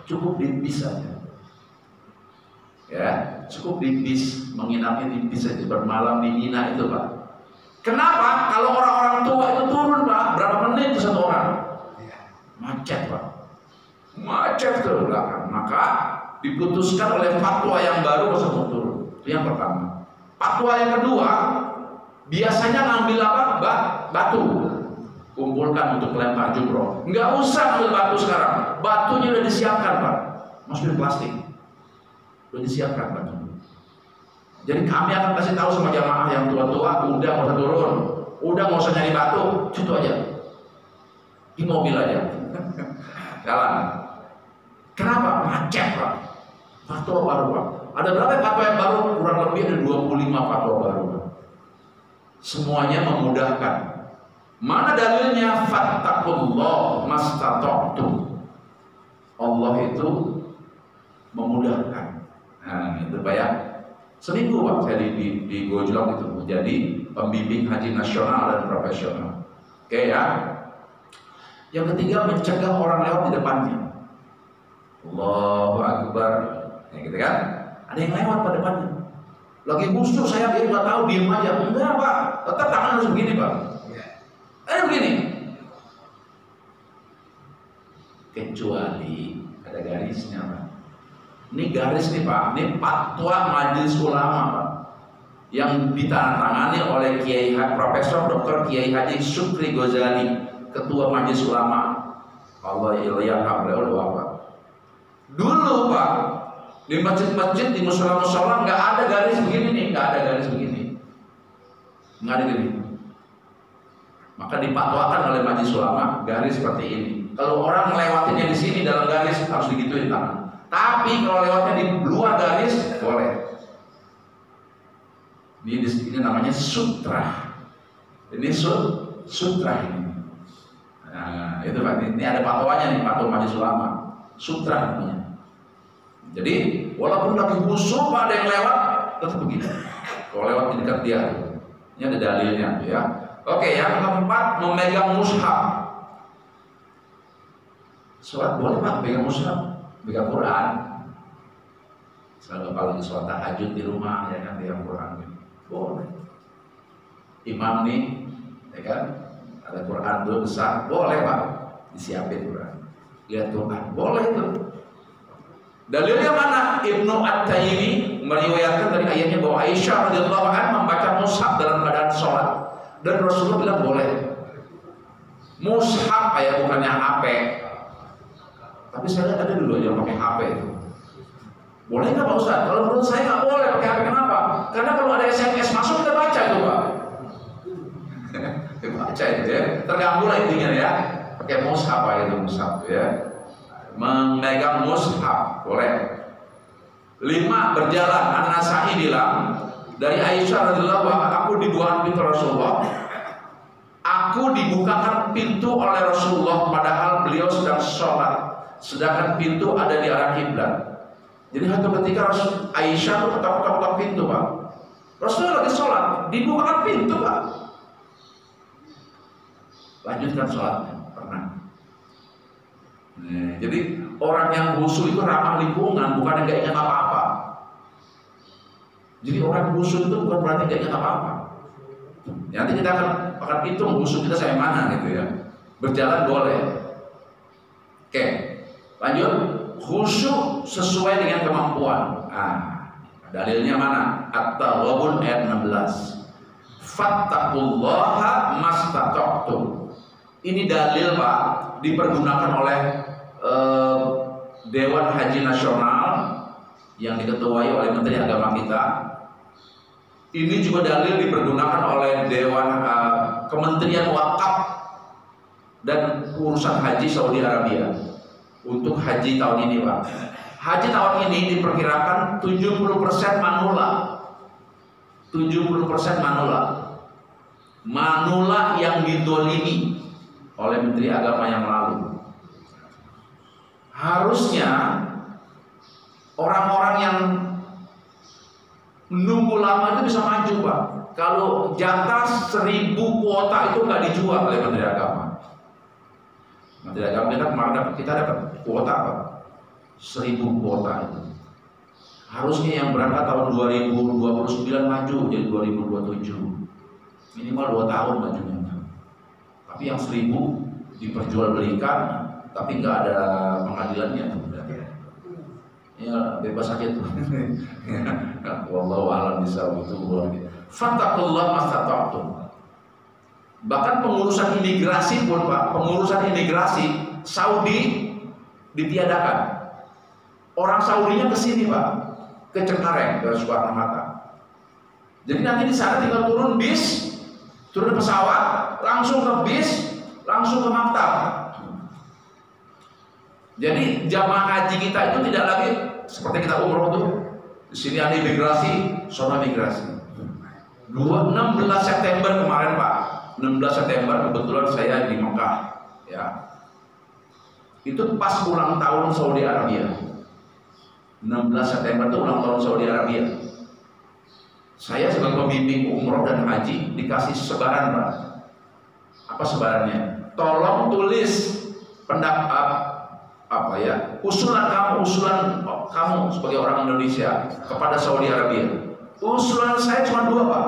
cukup di bis saja. Ya, cukup di bis, menginapnya di bis saja, bermalam di Mina itu Pak. Kenapa? Kalau orang-orang tua itu turun Pak, berapa menit itu 1 orang? Macet Pak, macet ke belakang. Maka diputuskan oleh fatwa yang baru untuk turun. Itu yang pertama. Fatwa yang kedua, biasanya ngambil apa? Batu. Kumpulkan untuk lempar jumroh. Nggak usah ambil batu sekarang. Batunya udah disiapkan Pak. Masukin plastik. Udah disiapkan batu. Jadi kami akan kasih tahu sama jamaah yang tua-tua, udah nggak usah turun, udah nggak usah nyari batu, situ aja. Di mobil aja. Jalan. Kenapa? Macet Pak. Fatwa baru Pak. Ada berapa fatwa yang baru? Kurang lebih ada 25 fatwa baru Pak. Semuanya memudahkan. Mana dalilnya? Fattaqullah mastata'tum. Allah itu memudahkan. Nah, itu Pak ya. Seminggu Pak saya di Gojlok itu menjadi pembimbing haji nasional dan profesional. Oke ya. Yang ketiga, mencegah orang lewat di depannya. Allahu Akbar. Ya gitu kan? Ada yang lewat pada depannya. Lagi musuh saya, dia nggak tahu, diem aja. Enggak Pak, tetap tangan harus begini Pak. Begini. Kecuali ada garisnya Pak. Ini garis nih Pak, ini fatwa Majelis Ulama Pak, yang ditandatangani oleh Kiai Profesor Dr. Kiai Haji Syukri Ghazali, Ketua Majelis Ulama. Allah yarham beliau wafat. Dulu Pak, di masjid-masjid, di musola-musola nggak ada garis begini nih, nggak ada garis begini. nggak ada gini. Maka dipatwakan oleh majelis ulama garis seperti ini. Kalau orang melewatinya di sini dalam garis harus digituin tangan. Tapi kalau lewatnya di luar garis boleh. Ini namanya sutra. Ini sutra ini. Nah, itu Pak. Ini ada fatwanya nih, fatwa majelis ulama. Sutra namanya. Jadi walaupun lagi khusyuk ada yang lewat tetap begini. Kalau lewat di dekat dia, ini ada dalilnya, ya. Oke, yang keempat memegang mushaf. Sholat boleh Pak, pegang mushaf, pegang Quran. Selalu apalagi sholat tahajud di rumah, ya kan, pegang Quran. Boleh. Imam nih, ya kan, ada Quran tuh besar, boleh Pak, disiapin Quran. Lihat Quran, boleh itu. Dalilnya mana? Ibnu At-Taimi meriwayatkan dari ayatnya bahwa Aisyah radhiyallahu anha membaca mushaf dalam keadaan sholat. Dan Rasulullah bilang boleh. Mushaf ya, bukannya HP. Tapi saya lihat ada dulu yang pakai HP itu. Boleh nggak Pak Ustaz? Kalau menurut saya nggak boleh pakai HP. Kenapa? Karena kalau ada SMS masuk kita baca itu Pak. Baca itu ya. Terganggu lah intinya ya. Pakai mushaf apa itu mushaf ya. Memegang mushaf boleh. 5 berjalan. An-Nasa'i bilang dari Aisyah radhiyallahu anha, aku dibukakan pintu Rasulullah. Aku dibukakan pintu oleh Rasulullah padahal beliau sedang sholat, sedangkan pintu ada di arah kiblat. Jadi satu ketika Aisyah tuh ketok-ketok pintu Pak. Rasulullah lagi sholat, dibukakan pintu Pak. Lanjutkan sholatnya, pernah. Nah, jadi orang yang khusyuk itu ramah lingkungan, bukan yang gak ingat apa-apa. Jadi orang khusyuk itu bukan berarti gak ingat apa-apa. Nanti kita akan hitung khusyuk kita sampai mana gitu ya. Berjalan boleh. Oke, lanjut. Khusyuk sesuai dengan kemampuan. Dalilnya mana? At-Taghabun ayat 16. Fattaqullaha mastata'tum. Ini dalil Pak, dipergunakan oleh Dewan Haji Nasional yang diketuai oleh Menteri Agama kita. Ini juga dalil dipergunakan oleh Dewan Kementerian Wakaf dan Urusan Haji Saudi Arabia untuk haji tahun ini Pak. Haji tahun ini diperkirakan 70% manula. 70% manula. Manula yang didolimi oleh Menteri Agama yang lalu. Harusnya orang-orang yang menunggu lama itu bisa maju Pak. Kalau jatah 1000 kuota itu nggak dijual oleh Menteri Agama. Menteri Agama kita dapat kuota Pak, 1000 kuota itu. Harusnya yang berangkat tahun 2029 maju jadi 2027. Minimal 2 tahun majunya. Tapi yang 1000 diperjualbelikan, tapi nggak ada pengadilannya. Ya bebas aja tuh. Wallahu a'lam bishawab itu. Fattaqullaha mastata'tum. Bahkan pengurusan imigrasi pun Pak, pengurusan imigrasi Saudi ditiadakan. Orang Saudinya ke sini Pak, ke Cengkareng, ke Soekarno-Hatta. Jadi nanti di sana tinggal turun bis, turun pesawat, langsung ke bis, langsung ke maktab. Jadi jamaah haji kita itu tidak lagi seperti kita umroh tuh. Di sini ada imigrasi, zona migrasi. 16 September kemarin Pak, 16 September kebetulan saya di Mekah, ya. Itu pas ulang tahun Saudi Arabia. 16 September itu ulang tahun Saudi Arabia. Saya sebagai pembimbing umroh dan haji dikasih sebaran Pak. Apa sebarannya? Tolong tulis pendapat usulan kamu sebagai orang Indonesia kepada Saudi Arabia. Usulan saya cuma 2 Pak.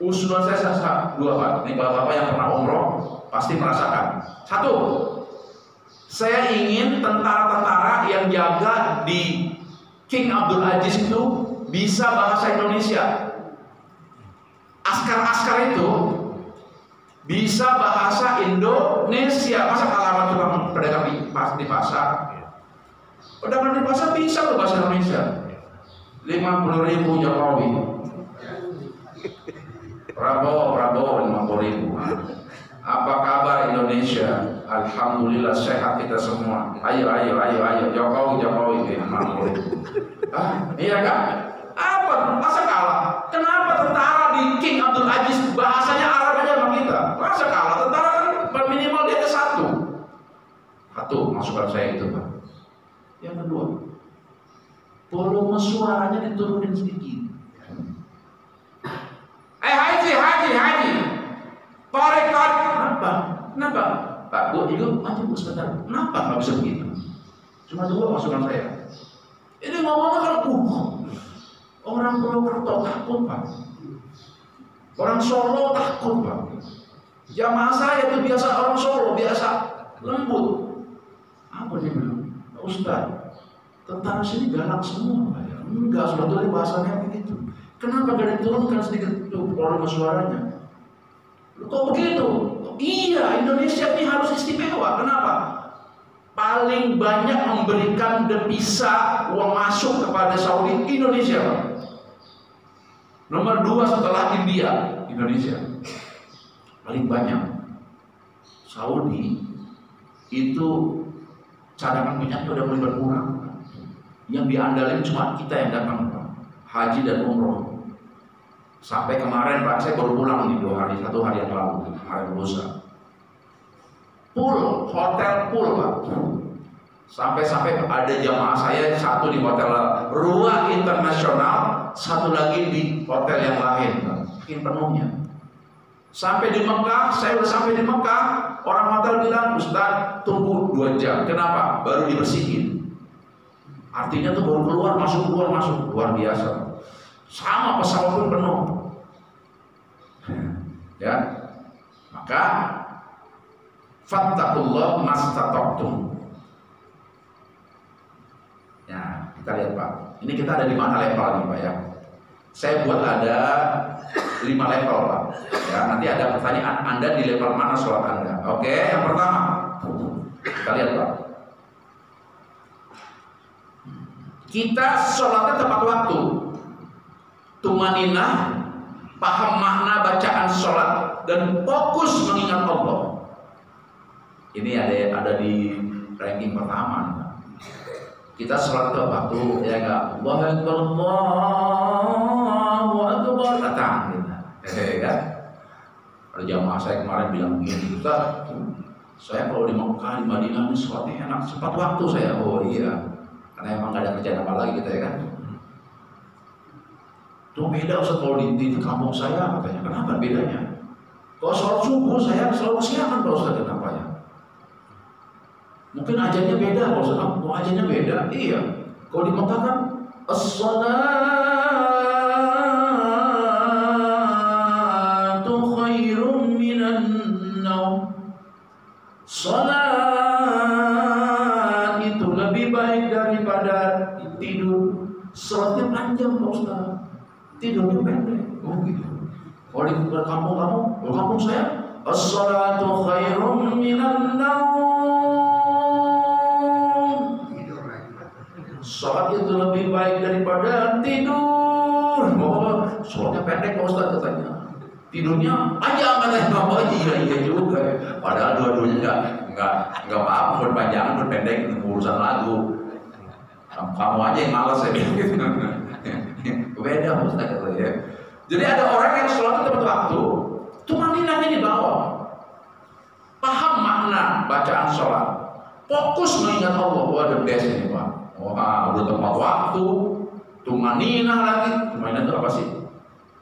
Usulan saya 2 Pak. Ini bapak-bapak yang pernah umroh pasti merasakan. 1, saya ingin tentara-tentara yang jaga di King Abdul Aziz itu bisa bahasa Indonesia. Askar-askar itu bisa bahasa Indonesia. Masa kalaman tukang pedagang di pasar? Pedagang di pasar bisa loh bahasa Indonesia. 50.000 Jokowi. Prabowo 50.000. Apa kabar Indonesia? Alhamdulillah sehat kita semua. Ayo Jokowi 50.000. Iya kan? Apa? Masa kalah? Kenapa tentara di King Abdul Aziz bahasanya Arab aja sama kita? Masa kalah? Tentara kan minimal dia ada satu masukan saya itu, Pak. Yang kedua, volume suaranya diturunin sedikit. Haji. Tarekat. Kenapa? Pak, Bu, itu maju sebentar. Kenapa nggak bisa begitu? Cuma dua masukan saya. Ini ngomongnya kan, orang Purwokerto takut, Pak. Orang Solo takut, Pak. Jamaah saya itu biasa orang Solo, biasa lembut. Apa dia bilang? Ustaz, tentara sini galak semua, Pak. Enggak, sebetulnya bahasanya begitu. Kenapa gak diturunkan sedikit volume suaranya? Kok begitu? Iya, Indonesia ini harus istimewa. Kenapa? Paling banyak memberikan devisa uang masuk kepada Saudi, Indonesia, Pak. Nomor 2 setelah India, Indonesia. Paling banyak. Saudi itu cadangan minyaknya udah mulai berkurang. Yang diandalkan cuma kita yang datang, Pak. Haji dan umroh. Sampai kemarin, Pak, saya baru pulang nih 1 hari yang lalu, hari lusa. Full, hotel full, Pak. Sampai ada jamaah saya, satu di hotel Rua Internasional, satu lagi di hotel yang lain, Pak. Makin penuhnya. Sampai di Mekah, saya udah sampai di Mekah, orang hotel bilang, Ustaz, tunggu 2 jam. Kenapa? Baru dibersihin. Artinya tuh baru keluar masuk, luar biasa. Sama pesawat pun penuh. Ya, maka fattaqullah mastata'tum. Ya, kita lihat, Pak. Ini kita ada di mana level nih, Pak, ya? Saya buat ada 5 level, Pak. Ya, nanti ada pertanyaan Anda di level mana sholat Anda. Oke, yang pertama, kita lihat, Pak. Kita sholatnya tepat waktu, tumaninah, paham makna bacaan sholat, dan fokus mengingat Allah. Ini ada di ranking pertama. Kita sholat tepat waktu, ya enggak? Allahu Akbar, datang. Kan? Ada jamaah saya kemarin bilang begini, Ustaz, saya kalau di Mekah, di Madinah ini sholatnya enak, tepat waktu saya. Oh iya. Karena emang gak ada kerjaan apa lagi kita, ya kan? Tuh beda Ustaz kalau di kampung saya, katanya. Kenapa bedanya? Kalau sholat subuh saya selalu kesiangan kalau Ustaz, kenapa ya? Mungkin ajannya beda kalau Ustaz. Oh, ajannya beda? Iya. Kalau di Mekah kan as-salatu khairum minan naum. Salat itu lebih baik daripada tidur. Salatnya panjang, Pak Ustaz. Tidurnya pendek. Oh gitu. Kalau di kampung kamu, di kampung saya, as-salatu khairum minan naum. Salat itu lebih baik daripada tidur. Oh, salatnya pendek, Pak Ustaz, katanya. Tidurnya panjang, katanya. Oh iya juga. Padahal dua-duanya enggak apa-apa, berpanjangan, berpendek, urusan lagu. Kamu aja yang malas ya. Beda Ustaz, katanya. Jadi ada orang yang sholat tepat waktu, tumaninahnya di bawah, paham makna bacaan sholat, fokus mengingat Allah. Wah, the best ini, Pak. Wah, udah tepat waktu, tumaninah lagi. Tumaninah itu apa sih?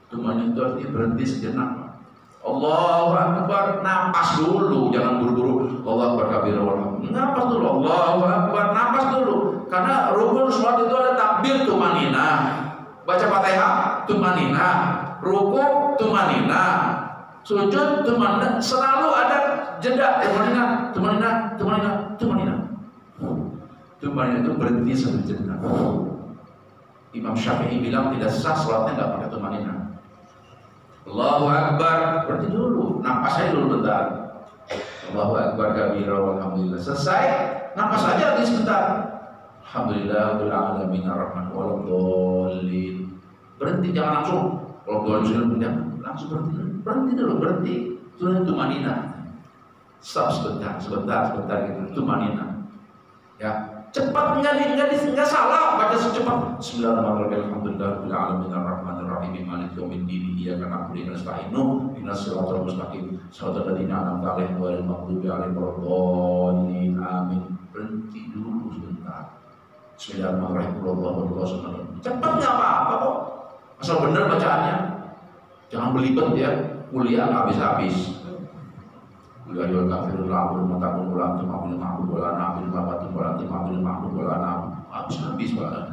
Tumaninah itu artinya berhenti sejenak. Allahu Akbar, napas dulu, jangan buru-buru. Allahu Akbar kabir, napas dulu. Allahu Akbar, napas dulu. Karena rukun sholat itu ada takbir tumaninah, baca Fatihah tumaninah, ruku tumaninah, sujud tumaninah, selalu ada jeda. Tumaninah. Tumaninah itu berhenti sejenak. Imam Syafi'i bilang tidak sah sholatnya nggak pakai tumaninah. Allahu Akbar, berhenti dulu, napas aja dulu bentar. Allahu Akbar kabira walhamdulillah. Selesai, napas aja lagi sebentar. Alhamdulillah rabbil alamin arrahmanir rahim. Berhenti, jangan langsung. Kalau 2 sudah jangan. langsung berhenti dulu, berhenti. Sudah tumanina. Stop sebentar gitu, tumanina. Ya, cepat enggak salah baca secepat. Bismillahirrahmanirrahim. Alhamdulillahirabbil alamin arrahmanir rahim maliki yaumiddin iyyaka na'budu wa nasta'inu ihdinas siratal mustaqim siratal ladzina an'amta 'alaihim ghairil maghdubi 'alaihim waladdallin. Amin. Berhenti dulu sebentar. Bismillahirrahmanirrahim. Cepat enggak apa-apa kok. Asal benar bacaannya. Jangan belibet ya. Kuliah enggak habis-habis. Ya ayyuhal kafirun la'budu ma ta'budun wa antum ma'budun wa la na'budu ma ta'budun wa antum ma'budun wa la na'budu. Habis banget.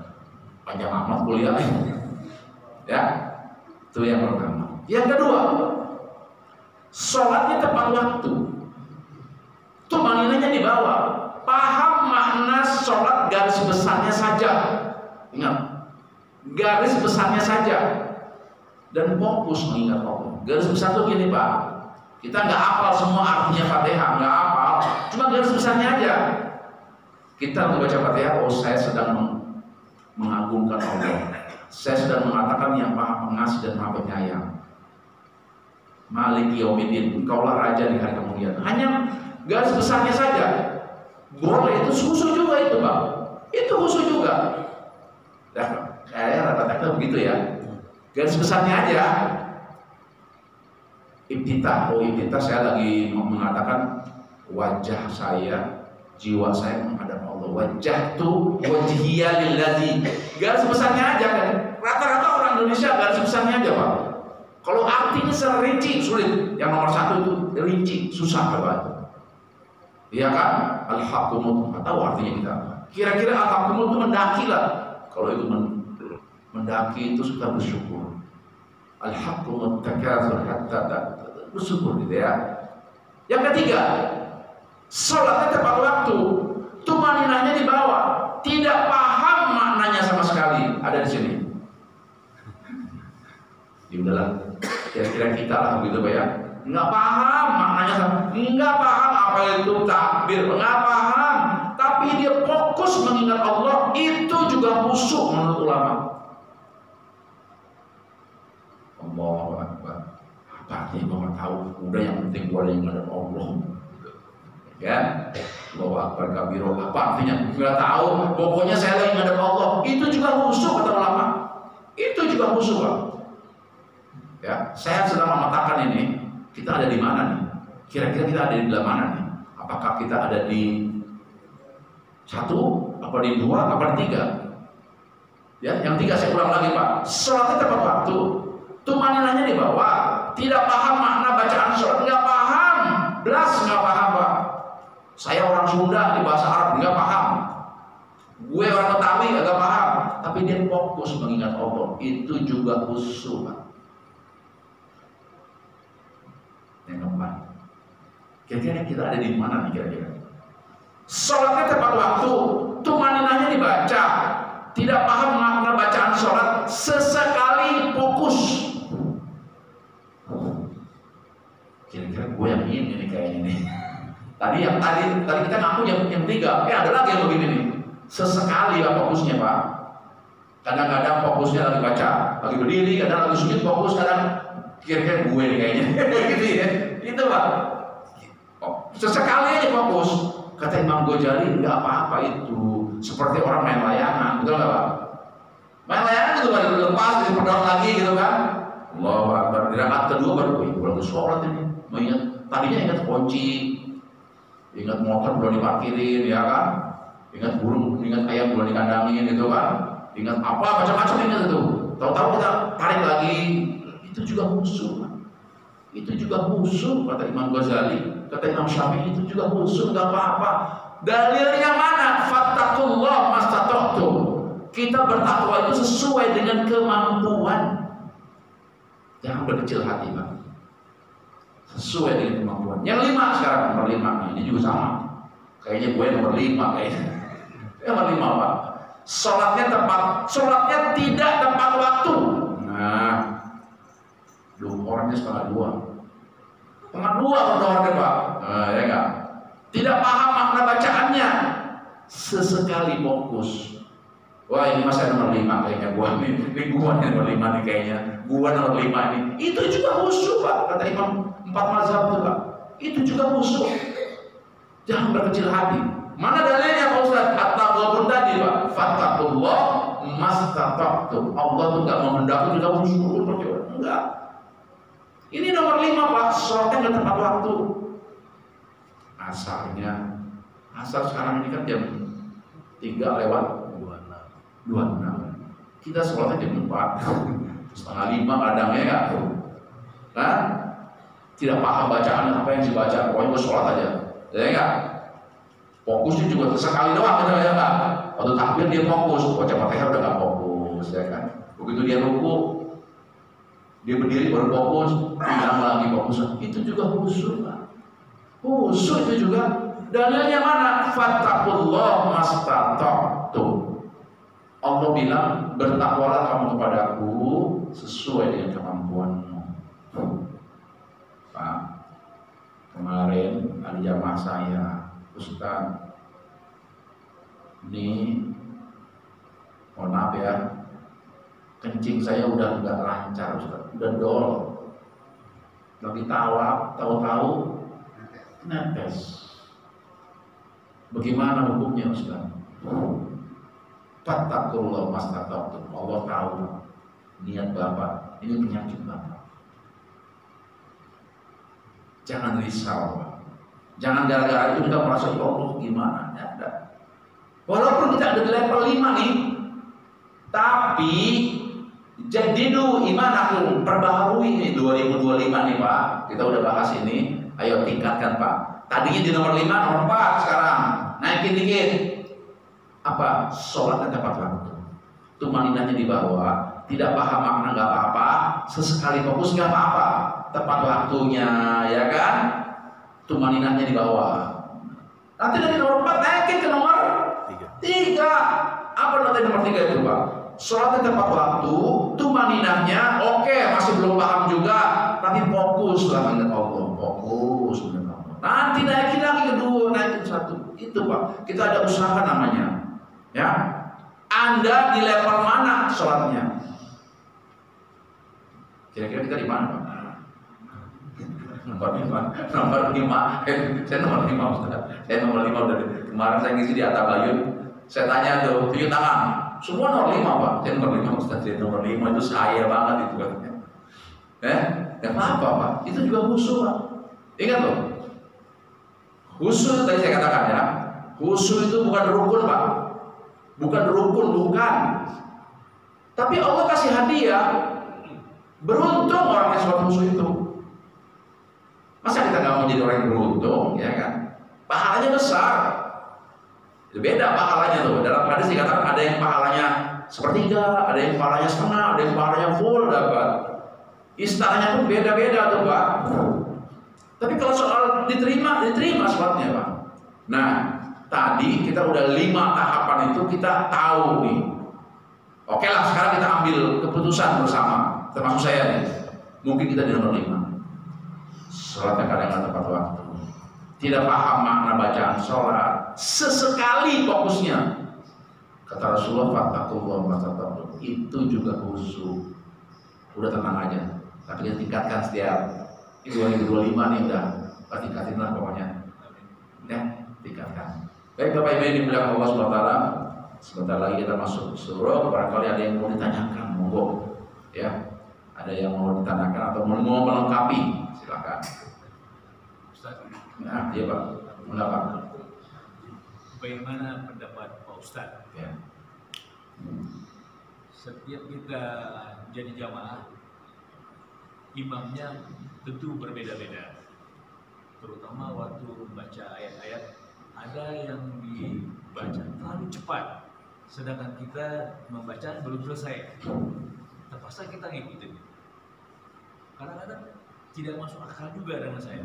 Panjang amat kuliah. Ya. Itu yang pertama. Yang kedua, sholatnya tepat waktu. Tumaninanya di bawah. Paham makna sholat garis besarnya saja. Ingat, garis besarnya saja. Dan fokus mengingat Allah. Garis besar itu gini Pak. Kita nggak hafal semua artinya Fatihah, nggak hafal. Cuma garis besarnya aja. Kita membaca Fatihah, oh saya sedang mengagungkan Allah. Saya sedang mengatakan yang Maha Pengasih dan Maha Penyayang. Maliki yaumiddin, engkaulah raja di hari kemudian. Hanya garis besarnya saja. Boleh, itu khusyuk juga itu Pak. Itu khusyuk juga. Nah, kayaknya rata-rata begitu ya. Garis besarnya aja. Ibtitah saya lagi mengatakan wajah saya, jiwa saya menghadap Allah. Wajah tu wajhiya lillazi. Garis besarnya aja kan. Rata-rata orang Indonesia garis besarnya aja Pak. Kalau artinya serinci sulit. Yang nomor satu itu rinci, susah Pak. Iya kan? Al-haqqumut, tahu artinya kita. Kira-kira al-haqqumut itu mendaki lah. Kalau itu mendaki itu sudah bersyukur. Al-haqqumut takatsur hatta bersyukur gitu ya. Yang ketiga, sholatnya tepat waktu. Tumaninahnya di bawah. Tidak paham maknanya sama sekali. Ada di sini. Ya udahlah, kira-kira kita lah gitu Pak ya. Nggak paham maknanya sama. Nggak paham apa itu takbir. Nggak paham. Tapi dia fokus mengingat Allah. Itu juga khusyuk menurut ulama. Allahu Akbar. Apa artinya gue nggak tahu. Udah yang penting gue ada yang ada Allah. Ya, Allahu Akbar kabiro. Apa artinya? Nggak tahu. Pokoknya saya lagi ngadep Allah. Itu juga khusyuk kata ulama. Itu juga khusyuk Pak. Ya, saya sedang memetakan ini. Kita ada di mana nih? Kira-kira kita ada di dalam mana nih? Apakah kita ada di satu, apa di dua, apa di tiga? Ya, yang tiga saya ulang lagi Pak. Sholatnya tepat waktu. Tumaninahnya di bawah. Tidak paham makna bacaan sholat. Nggak paham. Belas nggak paham Pak. Saya orang Sunda di bahasa Arab nggak paham. Gue orang Betawi nggak paham. Tapi dia fokus mengingat Allah. Itu juga khusyuk Pak. Yang keempat, kira-kira kita ada di mana nih kira-kira? Sholatnya tepat waktu, tumaninahnya dibaca, tidak paham makna bacaan sholat, sesekali fokus. Kira-kira gue yang ini nih kayaknya nih. Tadi kita ngaku yang tiga, ada lagi yang begini nih. Sesekali lah fokusnya Pak. Kadang-kadang fokusnya lagi baca, lagi berdiri, kadang lagi sujud fokus, kadang kira-kira gue nih kayaknya gitu ya. Itu Pak. Oh, sesekali aja fokus. Kata Imam Ghazali, enggak apa-apa itu. Seperti orang main layangan, betul enggak Pak? Main layangan gitu Pak, lepas dipedot lagi gitu kan. Allahu Akbar. Di rakaat kedua baru sholat ini. Mengingat tadinya ingat kunci, ingat motor belum diparkirin ya kan. Ingat burung, ingat ayam belum dikandangin gitu kan. Ingat apa macam-macam ingat itu. Tahu-tahu kita tarik lagi. Itu juga khusyuk. Itu juga khusyuk kata Imam Ghazali, kata Imam Syafi'i, itu juga khusyuk, enggak apa-apa. Dalilnya mana? Fattaqullah mastata'tum. Kita bertakwa itu sesuai dengan kemampuan. Jangan berkecil hati Pak. Sesuai dengan kemampuan. Yang 5 sekarang, nomor 5. Nah, ini juga sama. Kayaknya gue nomor 5 kayaknya. Nomor 5 Pak. Sholatnya tepat, sholatnya tidak tepat waktu. Nah, orangnya setengah 2 berdoa Pak. Ya enggak? Tidak paham makna bacaannya. Sesekali fokus. Wah ini mas saya nomor 5 kayaknya. Gua nih nomor 5 nih kayaknya. gua nomor 5 ini. Itu juga khusyuk Pak, kata Imam 4 mazhab itu Pak. Itu juga khusyuk. Jangan berkecil hati. Mana dalilnya Pak Ustaz? At-taqwa tadi Pak. Fattaqullah mastata'tum. Allah tuh enggak menghendaki kita khusyuk percaya. Enggak. Ini nomor 5 Pak, sholatnya nggak tepat waktu. Asar sekarang ini kan jam 3 lewat 26. Kita sholatnya jam 4, setengah 5 kadangnya ya. Kan? Tidak paham bacaan apa yang dibaca, pokoknya sholat aja. Ya enggak? Fokusnya juga sekali doang gitu ya Pak. Waktu takbir dia fokus, baca Fatihah udah nggak fokus ya kan. Begitu dia ruku, dia berdiri baru fokus, hilang lagi fokus. Itu juga khusyuk Pak. Khusyuk itu juga. Dalilnya mana? Fattaqullah mastata'tum. Allah bilang, bertakwalah kamu kepadaku sesuai dengan kemampuanmu. Pak, kemarin ada jamaah saya, Ustaz, ini mohon maaf ya, kencing saya udah nggak lancar Ustaz, udah dol. Lagi tahu-tahu netes. Bagaimana hukumnya Ustaz? Fattaqullah mastata'tum. Allah tahu niat Bapak, ini penyakit Bapak. Jangan risau Pak. Jangan gara-gara itu kita merasa ya Allah gimana ya. Walaupun kita ada di level 5 nih, tapi jadidu imanakum, perbaharui ini 2025 nih Pak. Kita udah bahas ini, ayo tingkatkan Pak. Tadinya di nomor 5, nomor 4 sekarang naikin dikit. Apa? Sholatnya tepat waktu. Tumaninahnya di bawah, tidak paham makna nggak apa-apa, sesekali fokus nggak apa-apa, tepat waktunya, ya kan? Tumaninahnya di bawah. Nanti dari nomor 4 naikin ke nomor 3. Apa nanti nomor 3 itu Pak? Sholatnya tepat waktu, tumaninahnya oke, masih belum paham juga, tapi fokus lah dengan Allah, fokus dengan Allah. Nanti naikin lagi kedua, naikin 1. Itu Pak, kita ada usaha namanya. Ya, Anda di level mana sholatnya? Kira-kira kita di mana Pak? Nomor 5. Saya nomor 5 Ustaz. Saya nomor 5 dari kemarin saya ngisi di Atabayun. Saya tanya tuh, tunjuk tangan. Semua nomor 5 Pak. Saya nomor 5 Ustaz. Saya nomor 5 itu saya banget itu katanya. Gak apa-apa Pak. Itu juga khusyuk Pak. Ingat loh. Khusyuk tadi saya katakan ya. Khusyuk itu bukan rukun Pak. Bukan rukun, bukan. Tapi Allah kasih hadiah. Beruntung orang yang sholat khusyuk itu. Masa kita nggak mau jadi orang yang beruntung, ya kan? Pahalanya besar. Beda pahalanya tuh. Dalam hadis dikatakan ada yang pahalanya sepertiga, ada yang pahalanya setengah, ada yang pahalanya full dapat. Istananya pun beda-beda tuh Pak. Tapi kalau soal diterima sholatnya Pak. Nah, tadi kita udah 5 tahapan itu kita tahu nih. Oke lah, sekarang kita ambil keputusan bersama, termasuk saya nih. Mungkin kita di nomor 5. Sholatnya kadang nggak tepat waktu, tidak paham makna bacaan sholat, sesekali fokusnya. Kata Rasulullah, fattaqullah mastata'tum. Itu juga khusyuk. Udah tenang aja, tapi kita tingkatkan setiap 2025 nih udah, tingkatin lah pokoknya. Ya, tingkatkan. Baik Bapak Ibu yang dimuliakan Allah SWT, sebentar lagi kita masuk surah. Barangkali ada yang mau ditanyakan, monggo. Ya, ada yang mau ditanyakan atau mau melengkapi, silakan. Nah, iya Pak, Pak. Bagaimana pendapat Pak Ustadz? Ya. Setiap kita jadi jamaah, imamnya tentu berbeda-beda. Terutama waktu membaca ayat-ayat, ada yang dibaca terlalu cepat, sedangkan kita membaca belum selesai. Terpaksa kita ngikutin. Kadang-kadang tidak masuk akal juga dengan saya.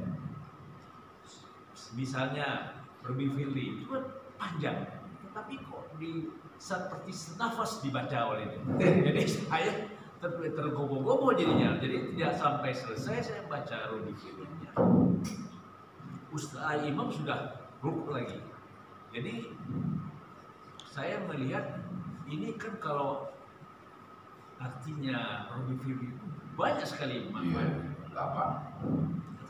Misalnya Rabbi Firli itu kan panjang, tetapi kok seperti senafas dibaca oleh dia. Jadi saya tergobo-gobo jadinya. Jadi tidak sampai selesai saya baca Rabbi Firli-nya. Ustaz imam sudah rukuk lagi. Jadi saya melihat ini kan kalau Artinya Robbie Firly itu banyak sekali Iya, manfaat. apa?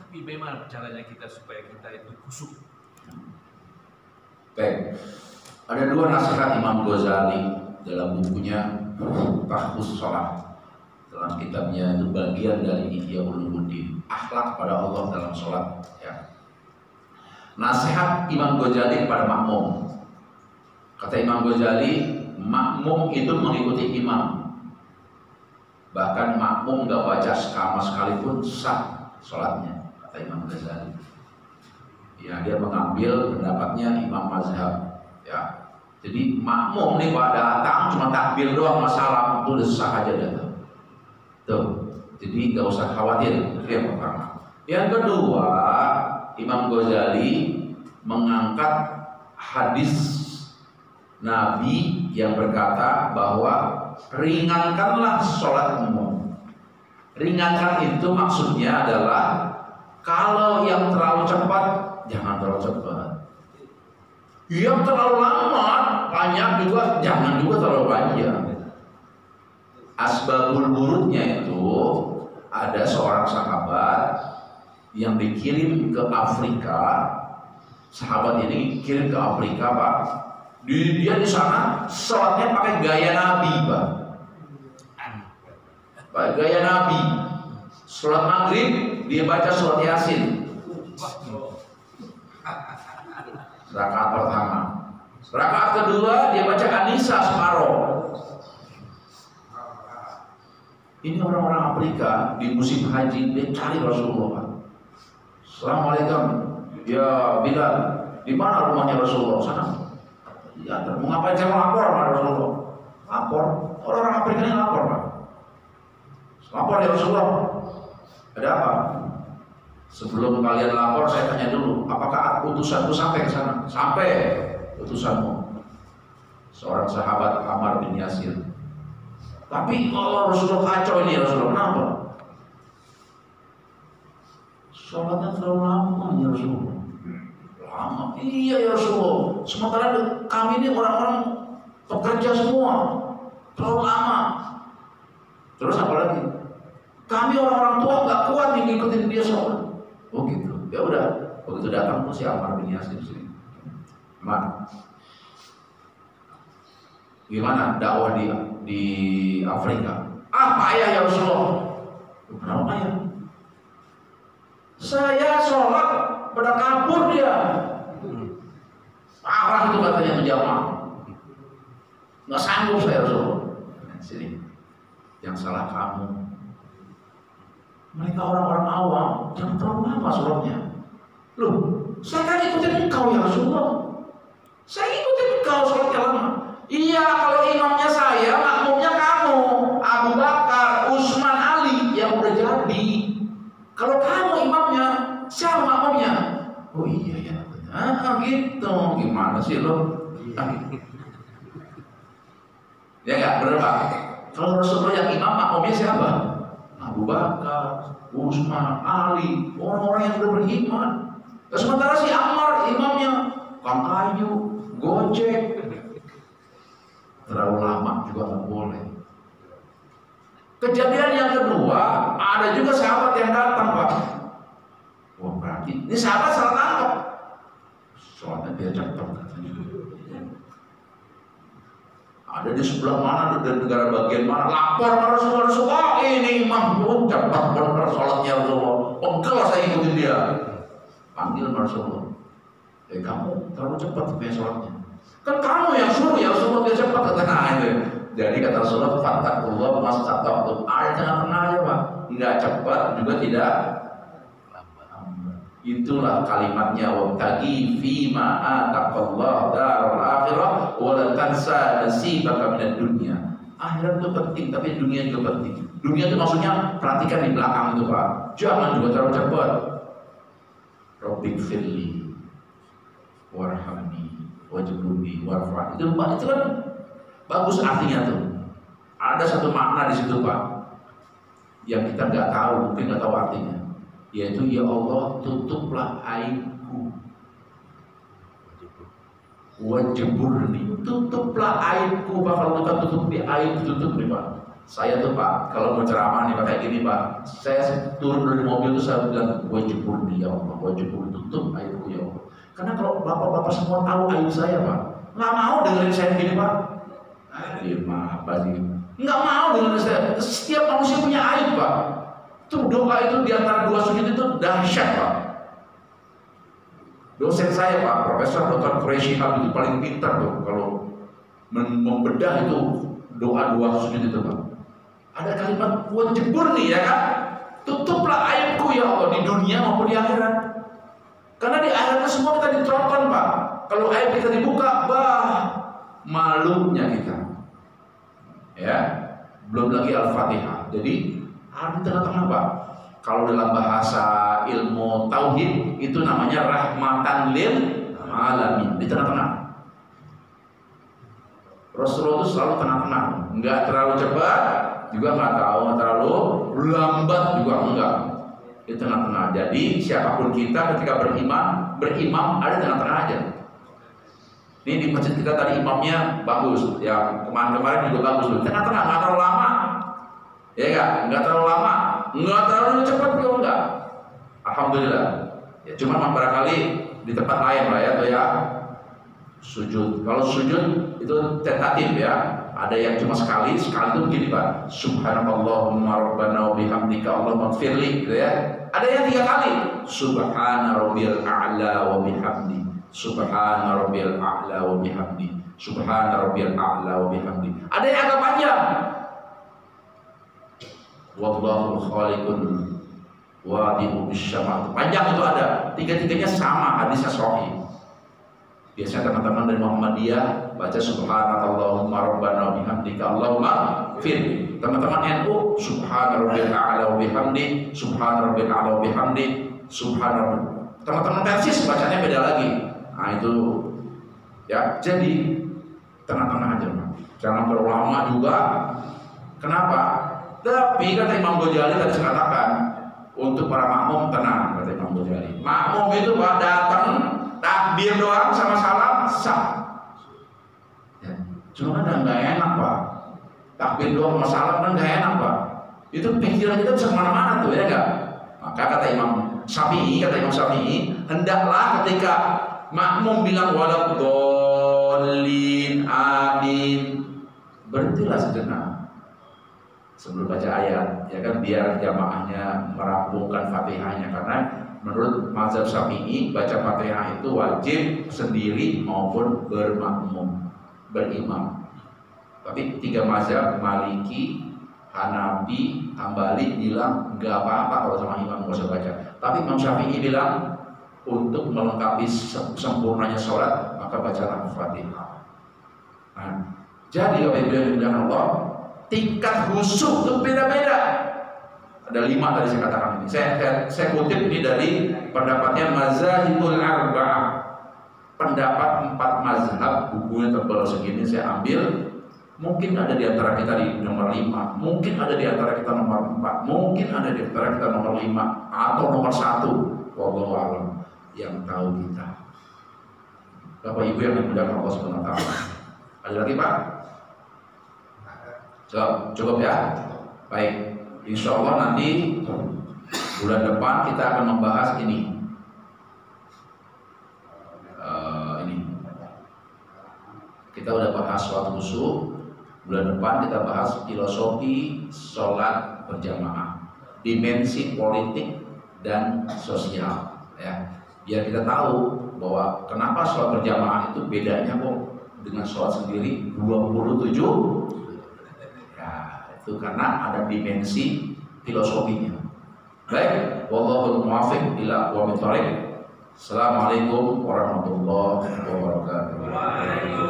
Tapi bagaimana caranya kita supaya kita itu khusyuk? Baik, ada dua nasihat Imam Ghazali dalam bukunya Tahfuz Shalah, dalam kitabnya itu bagian dari Ihya Ulumuddin, akhlak pada Allah dalam sholat. Ya. Nasihat Imam Ghazali kepada makmum. Kata Imam Ghazali, makmum itu mengikuti imam. Bahkan makmum gak baca sama sekalipun sah sholatnya, kata Imam Ghazali. Ya, dia mengambil pendapatnya Imam Mazhab. Ya, jadi makmum nih pada datang cuma takbir doang masalah itu udah sah aja datang. Tuh, jadi gak usah khawatir. Itu yang pertama. Yang kedua, Imam Ghazali mengangkat hadis Nabi yang berkata bahwa ringankanlah sholatmu. Ringankan itu maksudnya adalah kalau yang terlalu cepat jangan terlalu cepat. Yang terlalu lama banyak juga jangan juga terlalu panjang. Asbabul wurudnya itu ada seorang sahabat yang dikirim ke Afrika. Sahabat ini kirim ke Afrika, Pak. Dia di sana sholatnya pakai gaya Nabi, Pak. Pakai gaya Nabi. Sholat maghrib dia baca surat Yasin. Rakaat pertama. Rakaat kedua dia baca An-Nisa separuh. Ini orang-orang Afrika di musim haji dia cari Rasulullah, Pak. Assalamualaikum, ya Bilal, di mana rumahnya Rasulullah? Sana. Ya, mau ngapain saya lapor sama Rasulullah? Lapor. Orang-orang Afrika ini lapor, Pak. Lapor ya Rasulullah. Ada apa? Sebelum kalian lapor, saya tanya dulu, apakah utusanku sampai ke sana? Sampai utusanmu. Seorang sahabat Ammar bin Yasir. Tapi kalau Rasulullah kacau ini Rasulullah, kenapa? Sholatnya terlalu lama ya Rasulullah. Lama, iya ya Rasulullah. Sementara kami ini orang-orang pekerja semua, terlalu lama. Terus apa lagi? Kami orang-orang tua nggak kuat nih ngikutin dia sholat. Oh gitu. Ya udah. Begitu datang tuh si Ammar bin Yasir sini. Ammar, gimana dakwah di Afrika? Ah payah ya Rasulullah. Kenapa payah? Saya sholat pada kabur dia. Parah itu katanya menjamaah. Nggak sanggup saya Rasulullah. Sini. Yang salah kamu. Mereka orang-orang awam, jangan terlalu lama sholatnya. Loh, saya kan ikutin engkau ya Rasulullah. Saya ikutin engkau sholatnya lama. Iya, kalau imamnya saya, makmumnya kamu, Abu Bakar, Utsman, Ali yang udah jadi. Kalau kamu imamnya, siapa makmumnya? Oh iya ya. Ah gitu. Gimana sih lo? Ya nggak bener Pak. Kalau Rasulullah yang imam, makmumnya siapa? Abu Bakar, Utsman, Ali, orang-orang yang sudah beriman. Dan sementara si Ammar imamnya Kang Kayu, Gojek. Terlalu lama juga nggak boleh. Kejadian yang kedua, ada juga sahabat yang datang, Pak. Wah berarti ini sahabat salah tangkap. Soalnya dia cepat katanya. Ada di sebelah mana, di negara bagian mana, lapor sama Rasulullah, ini imam cepat benar sholatnya Rasulullah. Pegel saya ikutin dia. Panggil Rasulullah. Kamu terlalu cepat punya sholatnya. Kan kamu yang suruh ya Rasulullah dia cepat katanya itu. Jadi kata Rasulullah, fattakullah mastata'tum. Jangan pernah aja Pak. Enggak cepat juga tidak lambat. Itulah kalimatnya wabtaghi fima ataqallahu darul akhirah wa la tansa nasibaka minad dunya. Akhirat itu penting, tapi dunia juga penting. Dunia itu maksudnya perhatikan di belakang itu Pak. Jangan juga terlalu cepat. Rabbik firli warhamni wajburni warfa. Itu Pak, itu kan bagus artinya tuh. Ada satu makna di situ Pak yang kita nggak tahu, mungkin nggak tahu artinya, yaitu ya Allah tutuplah aibku, wajiburni, tutuplah aibku. Pak, kalau kita tutup di aib, tutup nih Pak. Saya tuh Pak, kalau mau ceramah nih Pak kayak gini Pak, saya turun dari mobil tuh saya bilang, gue jebur nih ya Allah, gue jebur, tutup aibku ya Allah. Karena kalau bapak-bapak semua tahu aib saya Pak, nggak mau dengerin saya begini Pak. Maaf Pak, nggak mau dengerin saya. Setiap manusia punya aib Pak. Tuh doa itu diantara dua sujud itu dahsyat Pak. Dosen saya Pak, Profesor Dr. Quraisy itu paling pintar tuh kalau membedah itu doa dua sujud itu Pak. Ada kalimat buat jebur nih ya kan, tutuplah aibku ya Allah di dunia maupun di akhirat. Karena di akhirat semua kita ditonton Pak. Kalau aib kita dibuka, malunya kita. Ya, belum lagi Al-Fatihah. Jadi ada di tengah-tengah Pak. Kalau dalam bahasa ilmu tauhid itu namanya rahmatan lil alamin, di tengah-tengah. Rasulullah itu selalu tengah-tengah, nggak terlalu cepat, juga nggak terlalu lambat, juga enggak, di tengah-tengah. Jadi siapapun kita ketika berimam ada di tengah-tengah aja. Ini di masjid kita tadi imamnya bagus, yang kemarin juga bagus, di tengah-tengah, nggak terlalu lama, ya nggak terlalu lama, nggak terlalu cepat juga enggak. Alhamdulillah. Ya cuma barangkali di tempat lain lah ya, tuh ya sujud. Kalau sujud itu tentatif ya. Ada yang cuma sekali itu begini Pak. Subhanallahumma rabbana wa bihamdika Allahumma ighfirli gitu ya. Ada yang 3 kali. Subhana rabbiyal a'la wa bihamdi. Subhana rabbiyal a'la wa bihamdi. Subhana rabbiyal a'la wa bihamdi. Ada yang agak panjang. Wallahu khaliqun wadi'u bisyama. Panjang itu ada. 3-tiganya sama, hadisnya sahih. Biasanya teman-teman dari Muhammadiyah baca subhanallahumma rabbana wa bihamdika Allahumma firli. Teman-teman NU subhana rabbiyal a'la wa bihamdi, subhana rabbiyal a'la wa bihamdi, subhana. Teman-teman Persis bacanya beda lagi. Nah itu ya, jadi tengah-tengah aja Pak. Jangan terlalu lama juga. Kenapa? Tapi kata Imam Ghazali tadi saya katakan, untuk para makmum tenang, kata Imam Ghazali. Makmum itu Pak datang takbir doang sama salam sah. Ya. Cuma kan nggak enak Pak. Takbir doang sama salam kan nggak enak Pak. Itu pikiran kita bisa kemana-mana tuh ya nggak. Maka kata Imam Syafi'i, hendaklah ketika makmum bilang waladhdallin amin, berhentilah sejenak sebelum baca ayat, ya kan, biar jamaahnya merampungkan Fatihahnya. Karena menurut mazhab Syafi'i baca Fatihah itu wajib sendiri maupun berimam. Tapi 3 mazhab Maliki, Hanafi, Hambali bilang nggak apa-apa kalau sama imam nggak usah baca. Tapi Imam Syafi'i bilang untuk melengkapi sempurnanya sholat maka bacalah Fatihah. Nah, jadi Bapak Ibu yang dimuliakan Allah, tingkat khusyuk itu beda-beda. Ada 5 tadi saya katakan ini. Saya kutip ini dari pendapatnya Mazahibul Arba'ah. Pendapat 4 mazhab, bukunya tebal segini saya ambil. Mungkin ada di antara kita di nomor 5, mungkin ada di antara kita nomor 4, mungkin ada di antara kita nomor 5 atau nomor 1. Wallahu a'lam, yang tahu kita. Bapak Ibu yang dimuliakan Allah Subhanahu wa taala. Ada lagi Pak? Cukup ya. Baik. Insya Allah nanti bulan depan kita akan membahas ini. Kita udah bahas sholat khusyuk. Bulan depan kita bahas filosofi sholat berjamaah, dimensi politik dan sosial. Ya, biar kita tahu bahwa kenapa sholat berjamaah itu bedanya kok dengan sholat sendiri 27. Itu karena ada dimensi filosofinya. Baik, wallahul muwaffiq ila aqwamit thoriq. Assalamualaikum warahmatullahi wabarakatuh.